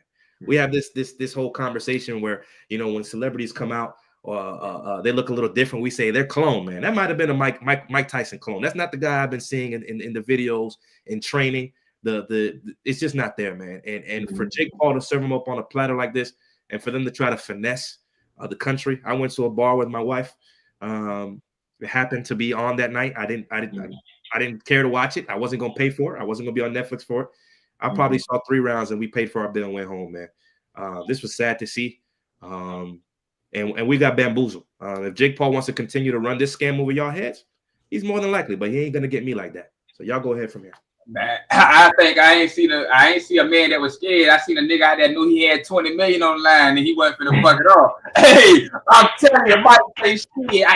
We have this whole conversation where, when celebrities come out or they look a little different, we say they're clone, man. That might have been a Mike Tyson clone. That's not the guy I've been seeing in the videos in training. It's just not there, man. And for Jake Paul to serve him up on a platter like this, and for them to try to finesse the country. I went to a bar with my wife. It happened to be on that night. I didn't care to watch it. I wasn't gonna pay for it. I wasn't gonna be on Netflix for it. I probably saw 3 rounds and we paid for our bill and went home, man. This was sad to see. And we got bamboozled. If Jake Paul wants to continue to run this scam over y'all heads, he's more than likely, but he ain't gonna get me like that. So y'all go ahead from here. Man, I think I ain't see a man that was scared. I seen a nigga out there knew he had 20 million on the line and he wasn't finna fuck it off. Hey, I'm telling you, Mike say shit.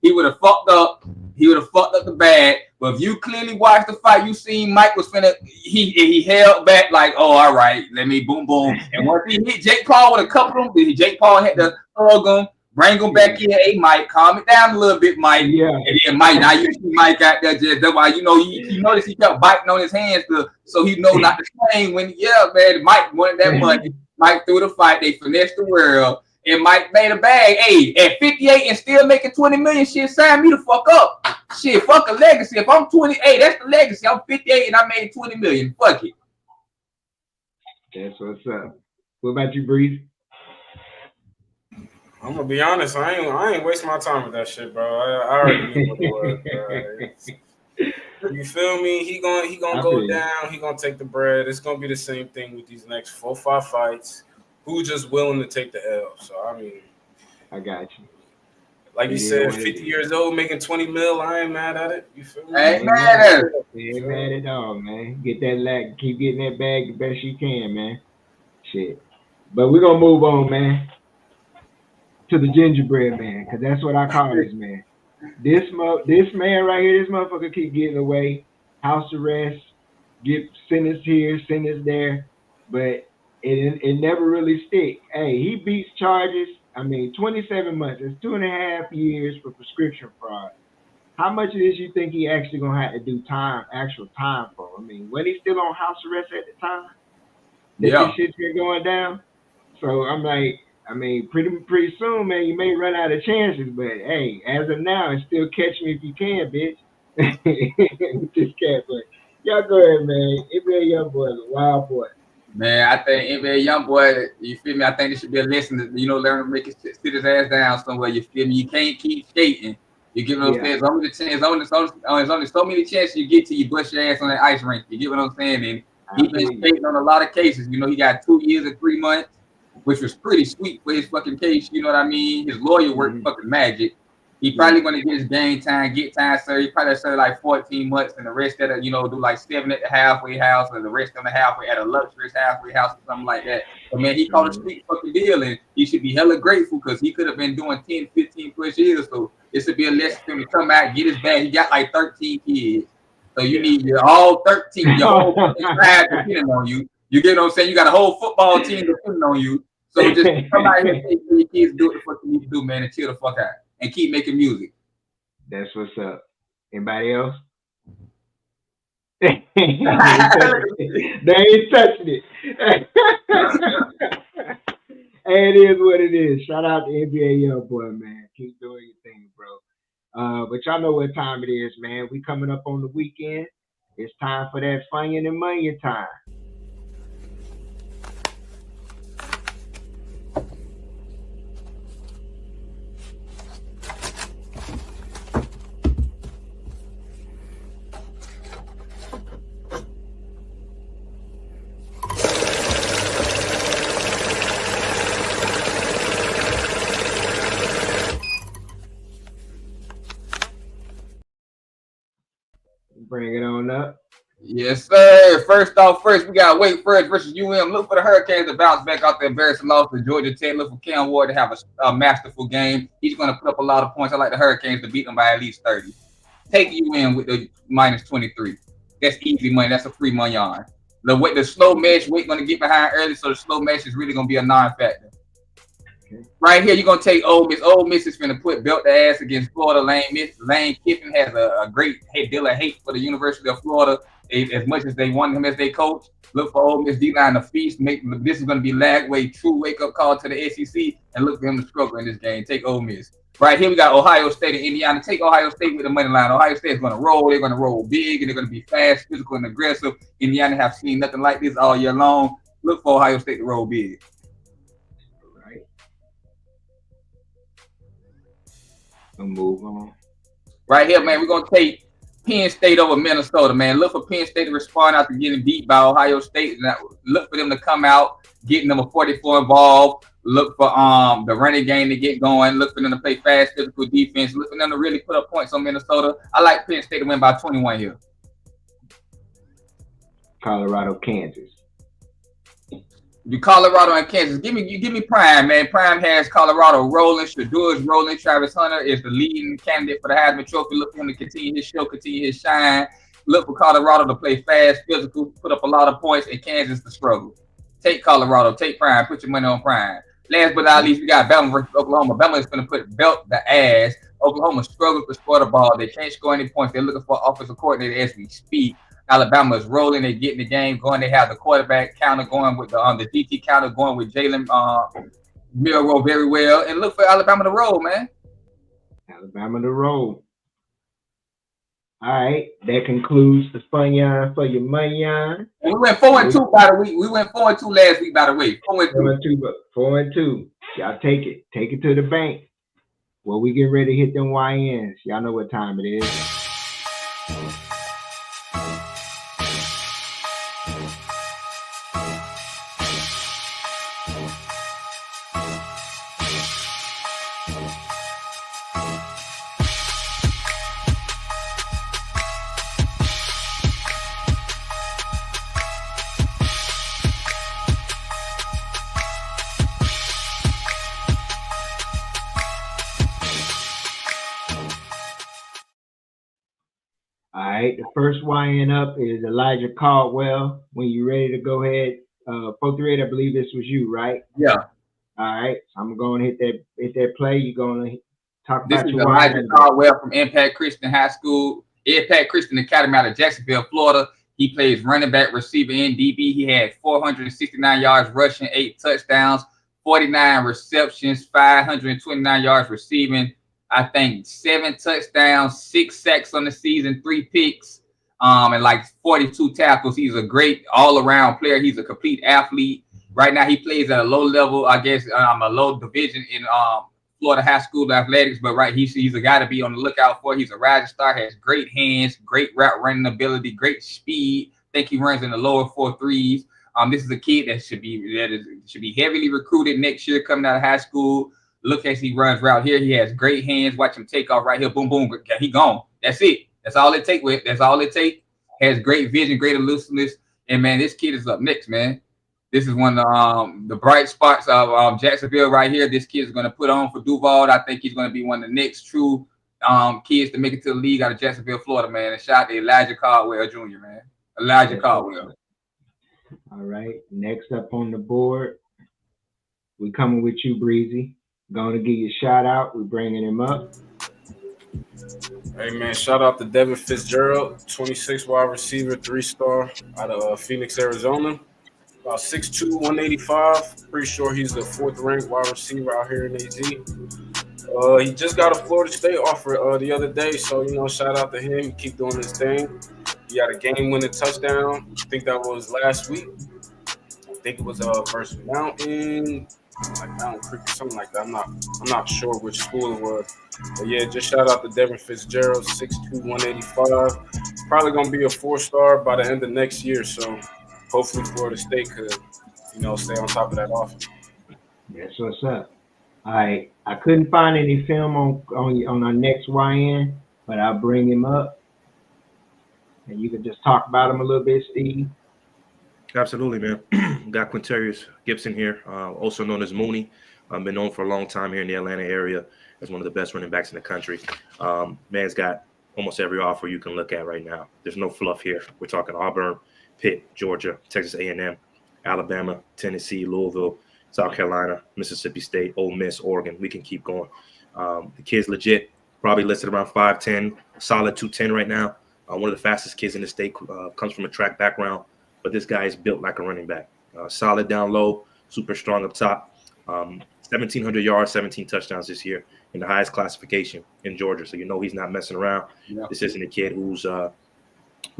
He would have fucked up. He would have fucked up the bag. But if you clearly watched the fight, you seen Mike was finna. He held back like, oh, all right, let me boom boom. And once he hit Jake Paul with a couple of them, Jake Paul had to hug him. Bring him back in. Hey, Mike, calm it down a little bit, Mike. Yeah. And then Mike, now you see Mike out there. That's why you notice he kept biting on his hands so he know not to swing when man, Mike wanted that money. Mike threw the fight. They finessed the world. And Mike made a bag. Hey, at 58 and still making 20 million, shit, sign me the fuck up. Shit, fuck a legacy. If I'm 28, that's the legacy. I'm 58 and I made 20 million. Fuck it. That's what's up. What about you, Breeze? I'm gonna be honest. I ain't wasting my time with that shit, bro. I already knew what it was. You feel me? He gonna go down. He gonna take the bread. It's gonna be the same thing with these next 4 or 5 fights. Who's just willing to take the L? So I mean, I got you. Like you said, 50 years old, making 20 mil. I ain't mad at it. You feel me? I ain't mad at it. Ain't mad at all, man. Get that lag. Keep getting that bag the best you can, man. Shit. But we're gonna move on, man, to the gingerbread man, because that's what I call this man. This man right here, this motherfucker keep getting away. House arrest, get sentenced here, sentenced there, but it never really stick. Hey, he beats charges. 27 months. It's 2.5 years for prescription fraud. How much of this you think he actually gonna have to do actual time for? When he still on house arrest at the time? This shit's been going down. So I'm like, pretty soon, man, you may run out of chances, but hey, as of now, it's still catch me if you can, bitch. With this cat, but y'all go ahead, man. NBA YoungBoy is a wild boy. Man, I think NBA YoungBoy, you feel me? I think this should be a lesson to, learn to make it sit his ass down somewhere. You feel me? You can't keep skating. You give what I'm saying? There's only so many chances you get till you bust your ass on that ice rink. You get what I'm saying? And he's been skating on a lot of cases. He got 2 years and 3 months, which was pretty sweet for his fucking case. You know what I mean? His lawyer worked fucking magic. He probably going to get his game time, get time served. He probably served like 14 months, and the rest of it, do like 7 at the halfway house, and the rest of the halfway at a luxurious halfway house or something like that. But man, he caught a street fucking deal, and he should be hella grateful because he could have been doing 10, 15 plus years. So this would be a lesson for him to come out, get his bag. He got like 13 kids. So you need your all 13, your whole side depending on you. You get what I'm saying? You got a whole football team depending on you. So just come out here and take your kids, do what the fuck you need to do, man, and chill the fuck out and keep making music. That's what's up. Anybody else? They ain't touching it. Hey, it is what it is. Shout out to NBA YoungBoy, man. Keep doing your thing, bro. But y'all know what time it is, man. We coming up on the weekend. It's time for that Funyun and Munyon time. Bring it on up. Yes, sir. First, we got Wake Forest versus UM. Look for the Hurricanes to bounce back off the embarrassing loss to Georgia Tech. Look for Cam Ward to have a masterful game. He's going to put up a lot of points. I like the Hurricanes to beat them by at least 30. Take UM with the minus 23. That's easy money. That's a free money on. The slow mesh, Wake going to get behind early, so the slow mesh is really going to be a non-factor. Right here, you're going to take Ole Miss. Ole Miss is going to put belt the ass against Florida. Lane Kiffin has a great deal of hate for the University of Florida. As much as they want him as their coach, look for Ole Miss D-line to feast. This is going to be Lagway true wake-up call to the SEC, and look for him to struggle in this game. Take Ole Miss. Right here, we got Ohio State and Indiana. Take Ohio State with the money line. Ohio State is going to roll. They're going to roll big, and they're going to be fast, physical, and aggressive. Indiana have seen nothing like this all year long. Look for Ohio State to roll big. Move on. Right here, man, we're going to take Penn State over Minnesota, man. Look for Penn State to respond after getting beat by Ohio State. Look for them to come out, getting them a 44 involved. Look for the running game to get going. Look for them to play fast, physical defense. Look for them to really put up points on Minnesota. I like Penn State to win by 21 here. Colorado, Kansas. Colorado and Kansas. Give me Prime, man. Prime has Colorado rolling. Shador is rolling. Travis Hunter is the leading candidate for the Heisman Trophy. Look for him to continue his show, continue his shine. Look for Colorado to play fast, physical, put up a lot of points, and Kansas to struggle. Take Colorado. Take Prime. Put your money on Prime. Last but not least, we got Bama versus Oklahoma. Bama is going to put belt the ass. Oklahoma struggles to score the ball. They can't score any points. They're looking for an offensive coordinator as we speak. Alabama is rolling. They're getting the game going. They have the quarterback counter going with the GT counter going with Jalen Milroe very well. And look for Alabama to roll, man. Alabama to roll. All right, that concludes the Funyun for your Munyon. And we went 4-2 by the week. We went 4-2 last week, by the way. 4-2. 4-2. Y'all take it. Take it to the bank. Well, we get ready to hit them YNs. Y'all know what time it is. All right, the first YN up is Elijah Caldwell. When you're ready to go ahead, 438, I believe this was you, right? Yeah. All right, so I'm going to hit that play. You're going to talk this about your Elijah Caldwell from Impact Christian High School, Impact Christian Academy out of Jacksonville, Florida. He plays running back, receiver, and DB. He had 469 yards rushing, 8 touchdowns, 49 receptions, 529 yards receiving. I think 7 touchdowns, 6 sacks on the season, 3 picks, and like 42 tackles. He's a great all-around player. He's a complete athlete. Right now, he plays at a low level, I guess, a low division in Florida high school athletics. But he's a guy to be on the lookout for. He's a rising star, has great hands, great route running ability, great speed. I think he runs in the lower 4.3s. This is a kid that should be heavily recruited next year coming out of high school. Look as he runs route here. He has great hands. Watch him take off right here. Boom, boom. He gone. That's it. That's all it take. That's all it take. Has great vision, great elusiveness. And, man, this kid is up next, man. This is one of the bright spots of Jacksonville right here. This kid is going to put on for Duval. I think he's going to be one of the next true kids to make it to the league out of Jacksonville, Florida, man. And shout out to Elijah Caldwell Jr., man. Elijah Caldwell. All right. Next up on the board, we coming with you, Breezy. Going to give you a shout out. We're bringing him up. Hey, man, shout out to Devin Fitzgerald, 26 wide receiver, 3-star out of Phoenix, Arizona. About 6'2", 185. Pretty sure he's the 4th-ranked wide receiver out here in AZ. He just got a Florida State offer the other day, so, shout out to him. He keep doing his thing. He had a game-winning touchdown. I think that was last week. I think it was versus Mountain, like Mountain Creek or something like that. I'm not sure which school it was. But yeah, just shout out to Devin Fitzgerald, 6'2", 185. Probably gonna be a 4-star by the end of next year. So hopefully Florida State could, stay on top of that offense. That's what's up. All right. I couldn't find any film on our next YN, but I'll bring him up. And you can just talk about him a little bit, Steve. Absolutely, man. Got Quintarius Gibson here, also known as Mooney. Been known for a long time here in the Atlanta area as one of the best running backs in the country. Man's got almost every offer you can look at right now. There's no fluff here. We're talking Auburn, Pitt, Georgia, Texas A&M, Alabama, Tennessee, Louisville, South Carolina, Mississippi State, Ole Miss, Oregon. We can keep going. The kid's legit, probably listed around 5'10", solid 210 right now. One of the fastest kids in the state, comes from a track background, but this guy is built like a running back. Solid down low, super strong up top. 1,700 yards, 17 touchdowns this year in the highest classification in Georgia. So he's not messing around. Yeah. This isn't a kid who's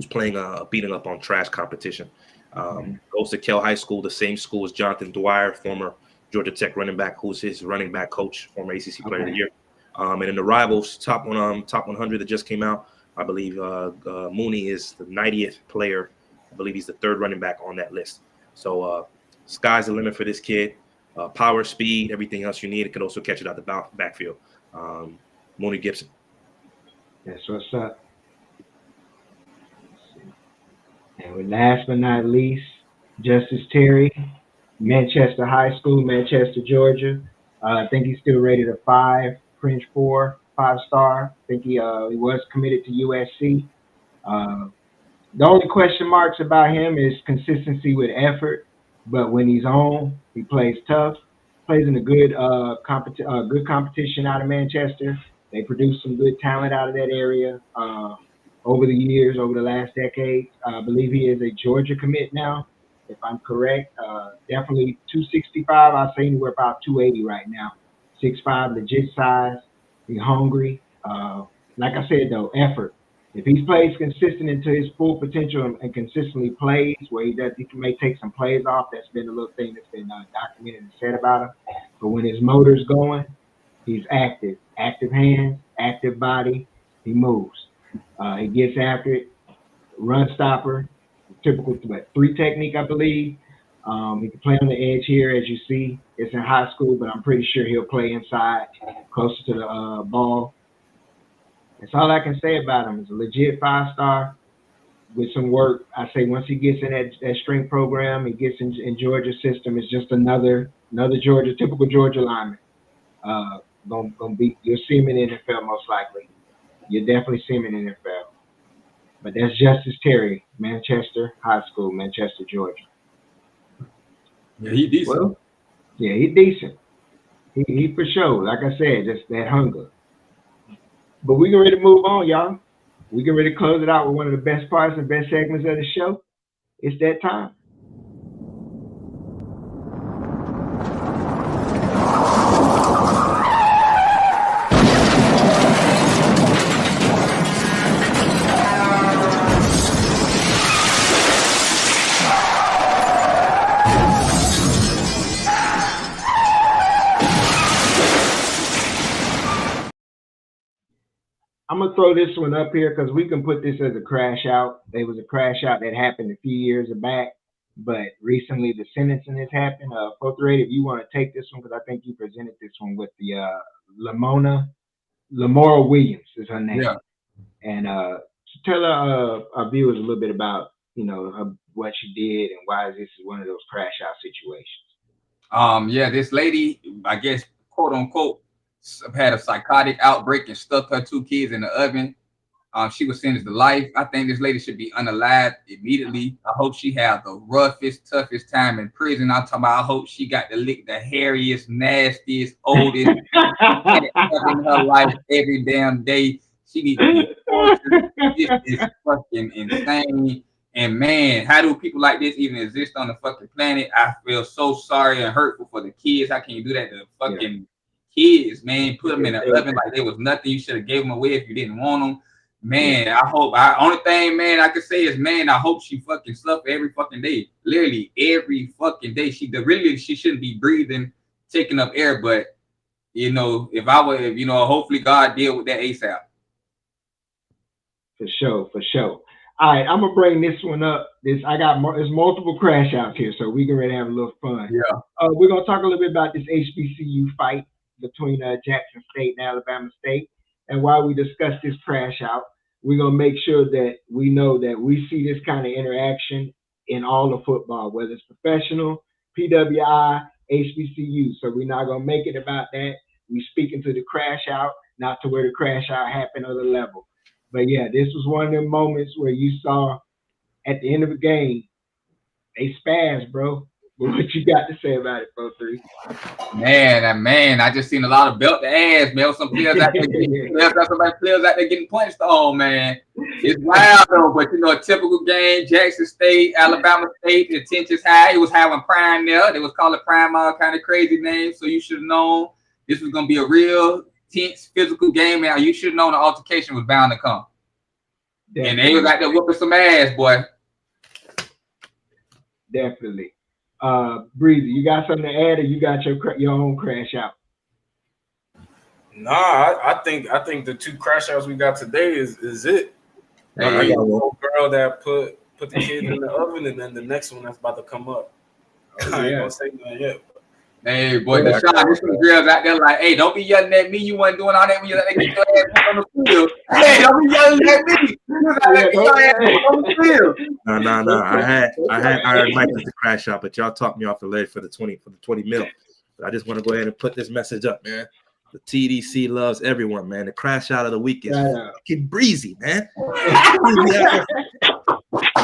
playing beating up on trash competition. Goes to Kell High School, the same school as Jonathan Dwyer, former Georgia Tech running back, who's his running back coach, former ACC Player of the Year. And in the Rivals top 100 that just came out, I believe Mooney is the 90th player. I believe he's the 3rd running back on that list. So sky's the limit for this kid. Power, speed, everything else you need. It could also catch it out the backfield. Mooney Gibson. That's what's up. And last but not least, Justice Terry, Manchester High School, Manchester, Georgia. I think he's still rated a 5, fringe 4, 5-star. I think he was committed to USC. The only question marks about him is consistency with effort. But when he's on, he plays tough. Plays in a good competition out of Manchester. They produce some good talent out of that area over the years, over the last decade. I believe he is a Georgia commit now, if I'm correct. Definitely 265. I'd say anywhere about 280 right now. 6'5", legit size. He's hungry. Like I said, though, effort. If he plays consistent into his full potential and consistently plays where he may take some plays off. That's been a little thing that's been documented and said about him. But when his motor's going, he's active. Active hands, active body. He moves. He gets after it. Run stopper. Typical 3 technique, I believe. He can play on the edge here, as you see. It's in high school, but I'm pretty sure he'll play inside, closer to the ball. That's all I can say about him. He's a legit 5-star with some work. I say once he gets in that strength program, he gets in Georgia system, it's just another Georgia, typical Georgia lineman. You'll see him in the NFL most likely. You'll definitely see him in the NFL. But that's Justice Terry, Manchester High School, Manchester, Georgia. Yeah, he decent. Well, yeah, he's decent. He for sure. Like I said, just that hunger. But we get ready to move on, y'all. We get ready to close it out with one of the best parts and best segments of the show. It's that time. I'm going to throw this one up here because we can put this as a crash out. There was a crash out that happened a few years back, but recently the sentencing has happened. Fourth grade, if you want to take this one, because I think you presented this one with the Lamora Williams is her name. Yeah. And tell our viewers a little bit about, what she did and why this is one of those crash out situations. Yeah, this lady, I guess, quote unquote, had a psychotic outbreak and stuck her 2 kids in the oven. She was sentenced to life. I think this lady should be unalived immediately. I hope she had the roughest, toughest time in prison. I'm talking about I hope she got to lick the hairiest, nastiest, oldest in her life every damn day. She needs to be tortured. This is fucking insane. And man, how do people like this even exist on the fucking planet? I feel so sorry and hurtful for the kids. How can you do that to fucking kids, man? Put them in the oven like there was nothing. You should have gave them away if you didn't want them. Man, I hope. Only thing, man, I can say is, man, I hope she fucking suffer every fucking day. Literally every fucking day. She shouldn't be breathing, taking up air. But you know, if hopefully God deal with that ASAP. For sure. All right, I'm gonna bring this one up. There's multiple crash outs here, so we can really have a little fun. Yeah. We're gonna talk a little bit about this HBCU fight between Jackson State and Alabama State. And while we discuss this crash out, we're going to make sure that we know that we see this kind of interaction in all of football, whether it's professional, PWI, HBCU. So we're not going to make it about that. We're speaking to the crash out, not to where the crash out happened or the level. But yeah, this was one of them moments where you saw at the end of the game, they spaz, bro. What you got to say about it, 4-3? Man, I just seen a lot of belt to ass, man. Some players out there getting punched on, man. It's wild though, but you know, a typical game, Jackson State, Alabama State, the tension's high. It was having prime there. They was calling prime all kind of crazy names, so you should have known this was gonna be a real tense physical game, man. You should have known the altercation was bound to come. Definitely. And they was out there whooping some ass, boy. Definitely. Breezy, you got something to add, or you got your own crash out? Nah, I think the 2 crash outs we got today is it. I got a little girl that put the kids in the oven, and then the next one that's about to come up. I ain't gonna say nothing yet. Hey, boy, Deshaun, there's some girls out there like, hey, don't be yelling at me. You wasn't doing all that when you let get your ass on the field. Hey, don't be yelling at me. On the field. No. I had Iron Mike as the crash out, but y'all talked me off the ledge for the 20 mil. But I just want to go ahead and put this message up, man. The TDC loves everyone, man. The crash out of the week is fucking breezy, man. We out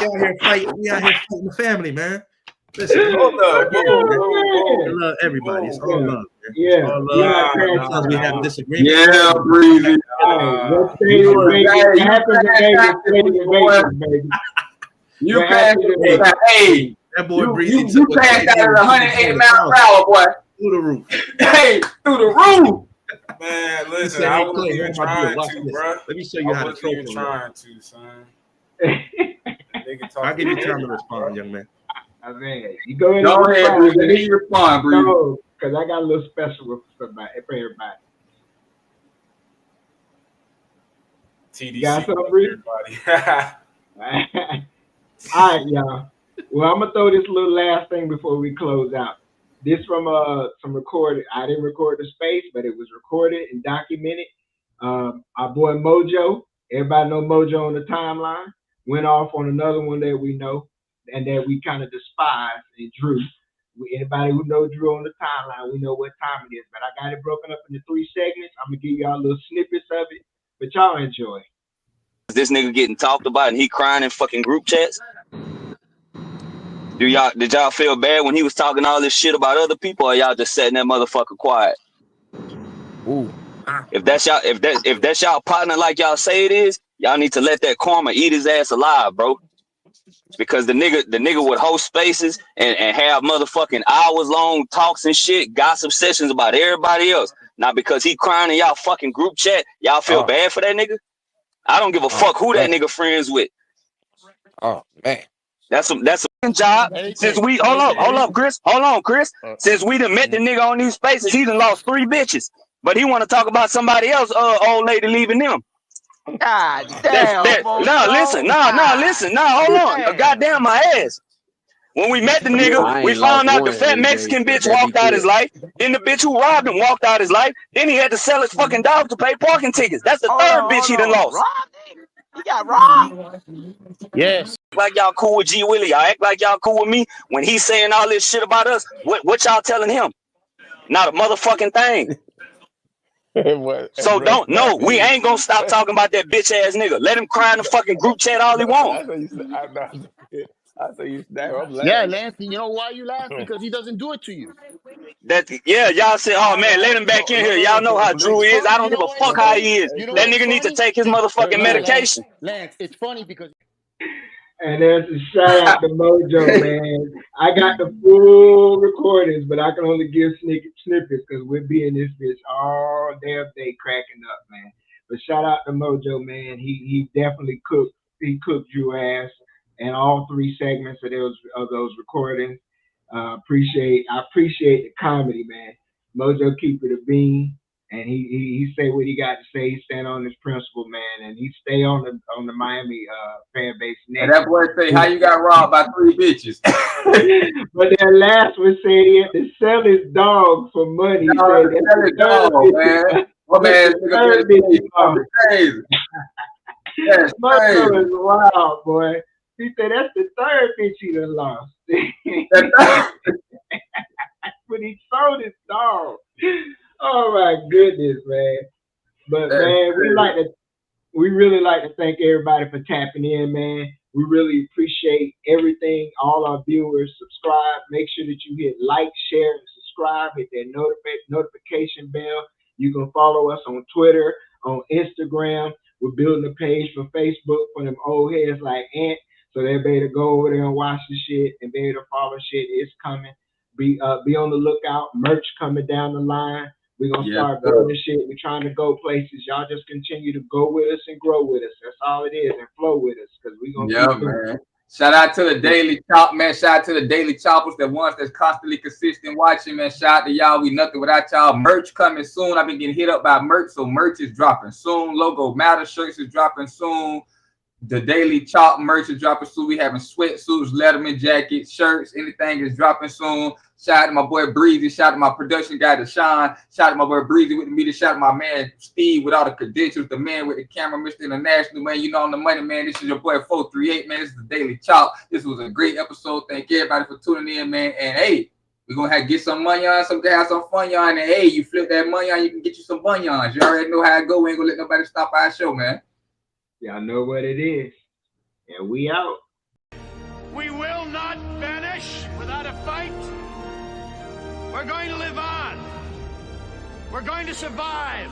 here fighting the family, man. Listen, I love everybody. It's all love. Man. Yeah, all love. We have disagreements. Yeah, breezy. You passed it. Hey, that boy breezy. You passed out at 108 miles per hour, boy. Through the roof. Hey, through the roof. Man, listen, I wasn't even trying to, bro. Let me show you how to throw. I wasn't even trying to, son. I'll give you time to respond, young man. Man, you go ahead. Go ahead, Breezy. Let me respond, Breezy. No, because I got a little special for everybody. TDC, got something, everybody. All right, y'all. Well, I'm gonna throw this little last thing before we close out. This from some recorded. I didn't record the space, but it was recorded and documented. Our boy Mojo, everybody know Mojo on the timeline, went off on another one that we know and that we kind of despise, and Drew. Anybody who know Drew on the timeline, we know what time it is. But I got it broken up into 3 segments. I'm gonna give y'all little snippets of it, but y'all enjoy. This nigga getting talked about and he crying in fucking group chats. Did y'all feel bad when he was talking all this shit about other people, or y'all just sitting that motherfucker quiet? Ooh. If that's y'all partner like y'all say it is, y'all need to let that karma eat his ass alive, bro. Because the nigga would host spaces and have motherfucking hours long talks and shit, gossip sessions about everybody else. Not because he crying in y'all fucking group chat, y'all feel bad for that nigga? I don't give a fuck who that nigga friends with. Oh man. That's a job. Since we hold up, Chris. Hold on, Chris. Since we done met the nigga on these spaces, he done lost 3 bitches. But he want to talk about somebody else, old lady leaving them. God damn. Listen, hold on. Goddamn my ass. When we met the nigga, we found out the fat Mexican bitch walked out his life. Then the bitch who robbed him walked out his life. Then he had to sell his fucking dog to pay parking tickets. That's the third bitch he done lost. He got robbed. Yes. Like y'all cool with G Willie. Y'all act like y'all cool with me. When he's saying all this shit about us, what y'all telling him? Not a motherfucking thing. So don't no, we ain't gonna stop talking about that bitch ass nigga. Let him cry in the fucking group chat all he wants. I say you snap. I'm laughing. Yeah, Lance, you know why you laugh? Because he doesn't do it to you. Y'all say, oh man, let him back in here. Y'all know how Drew is. I don't give a fuck how he is. That nigga needs to take his motherfucking medication. Lance, it's funny because. And there's a shout out to Mojo, man. I got the full recordings, but I can only give snippets because we'll be in this bitch all damn day cracking up, man. But shout out to Mojo, man. He definitely cooked. He cooked Drew ass in all 3 segments of those recordings. I appreciate the comedy, man. Mojo keep it a bean, and he say what he got to say. He stand on his principle, man, and he stay on the Miami fan base. And that boy say, how you got robbed by 3 bitches? But that last one said he had to sell his dog for money. He said, sell his dog, man. My man, crazy. That's crazy. Mojo is wild, boy. He said that's the 3rd bitch he done lost. But he sold his dog. Oh my goodness, man. But that's man, crazy. we really like to thank everybody for tapping in, man. We really appreciate everything, all our viewers. Subscribe. Make sure that you hit like, share, and subscribe. Hit that notification bell. You can follow us on Twitter, on Instagram. We're building a page for Facebook for them old heads like Ant. So they better go over there and watch the shit and be able to follow shit. It's coming. Be on the lookout. Merch coming down the line. We're going to start building shit. We're trying to go places. Y'all just continue to go with us and grow with us. That's all it is. And flow with us because we're going to man. Shout out to the Daily Chop, man. Shout out to the Daily Choppers, the ones that's constantly consistent watching, man. Shout out to y'all. We nothing without y'all. Merch coming soon. I've been getting hit up by merch, so merch is dropping soon. Logo Matter shirts is dropping soon. The Daily Chop merch is dropping soon. We having sweatsuits, Letterman jackets, shirts, anything is dropping soon. Shout out to my boy Breezy. Shout out to my production guy, Deshaun. Shout out to my boy Breezy with the media. Shout out to my man Steve with all the credentials, the man with the camera, Mr. International, man. You know I'm the money, man. This is your boy 438, man. This is the Daily Chop. This was a great episode. Thank everybody for tuning in, man. And hey, we're gonna have to get some money on, some gas, some fun on. And hey, you flip that money on, you can get you some bunions. You already know how it go. We ain't gonna let nobody stop our show, man. Y'all know what it is. And we out. We will not vanish without a fight. We're going to live on. We're going to survive.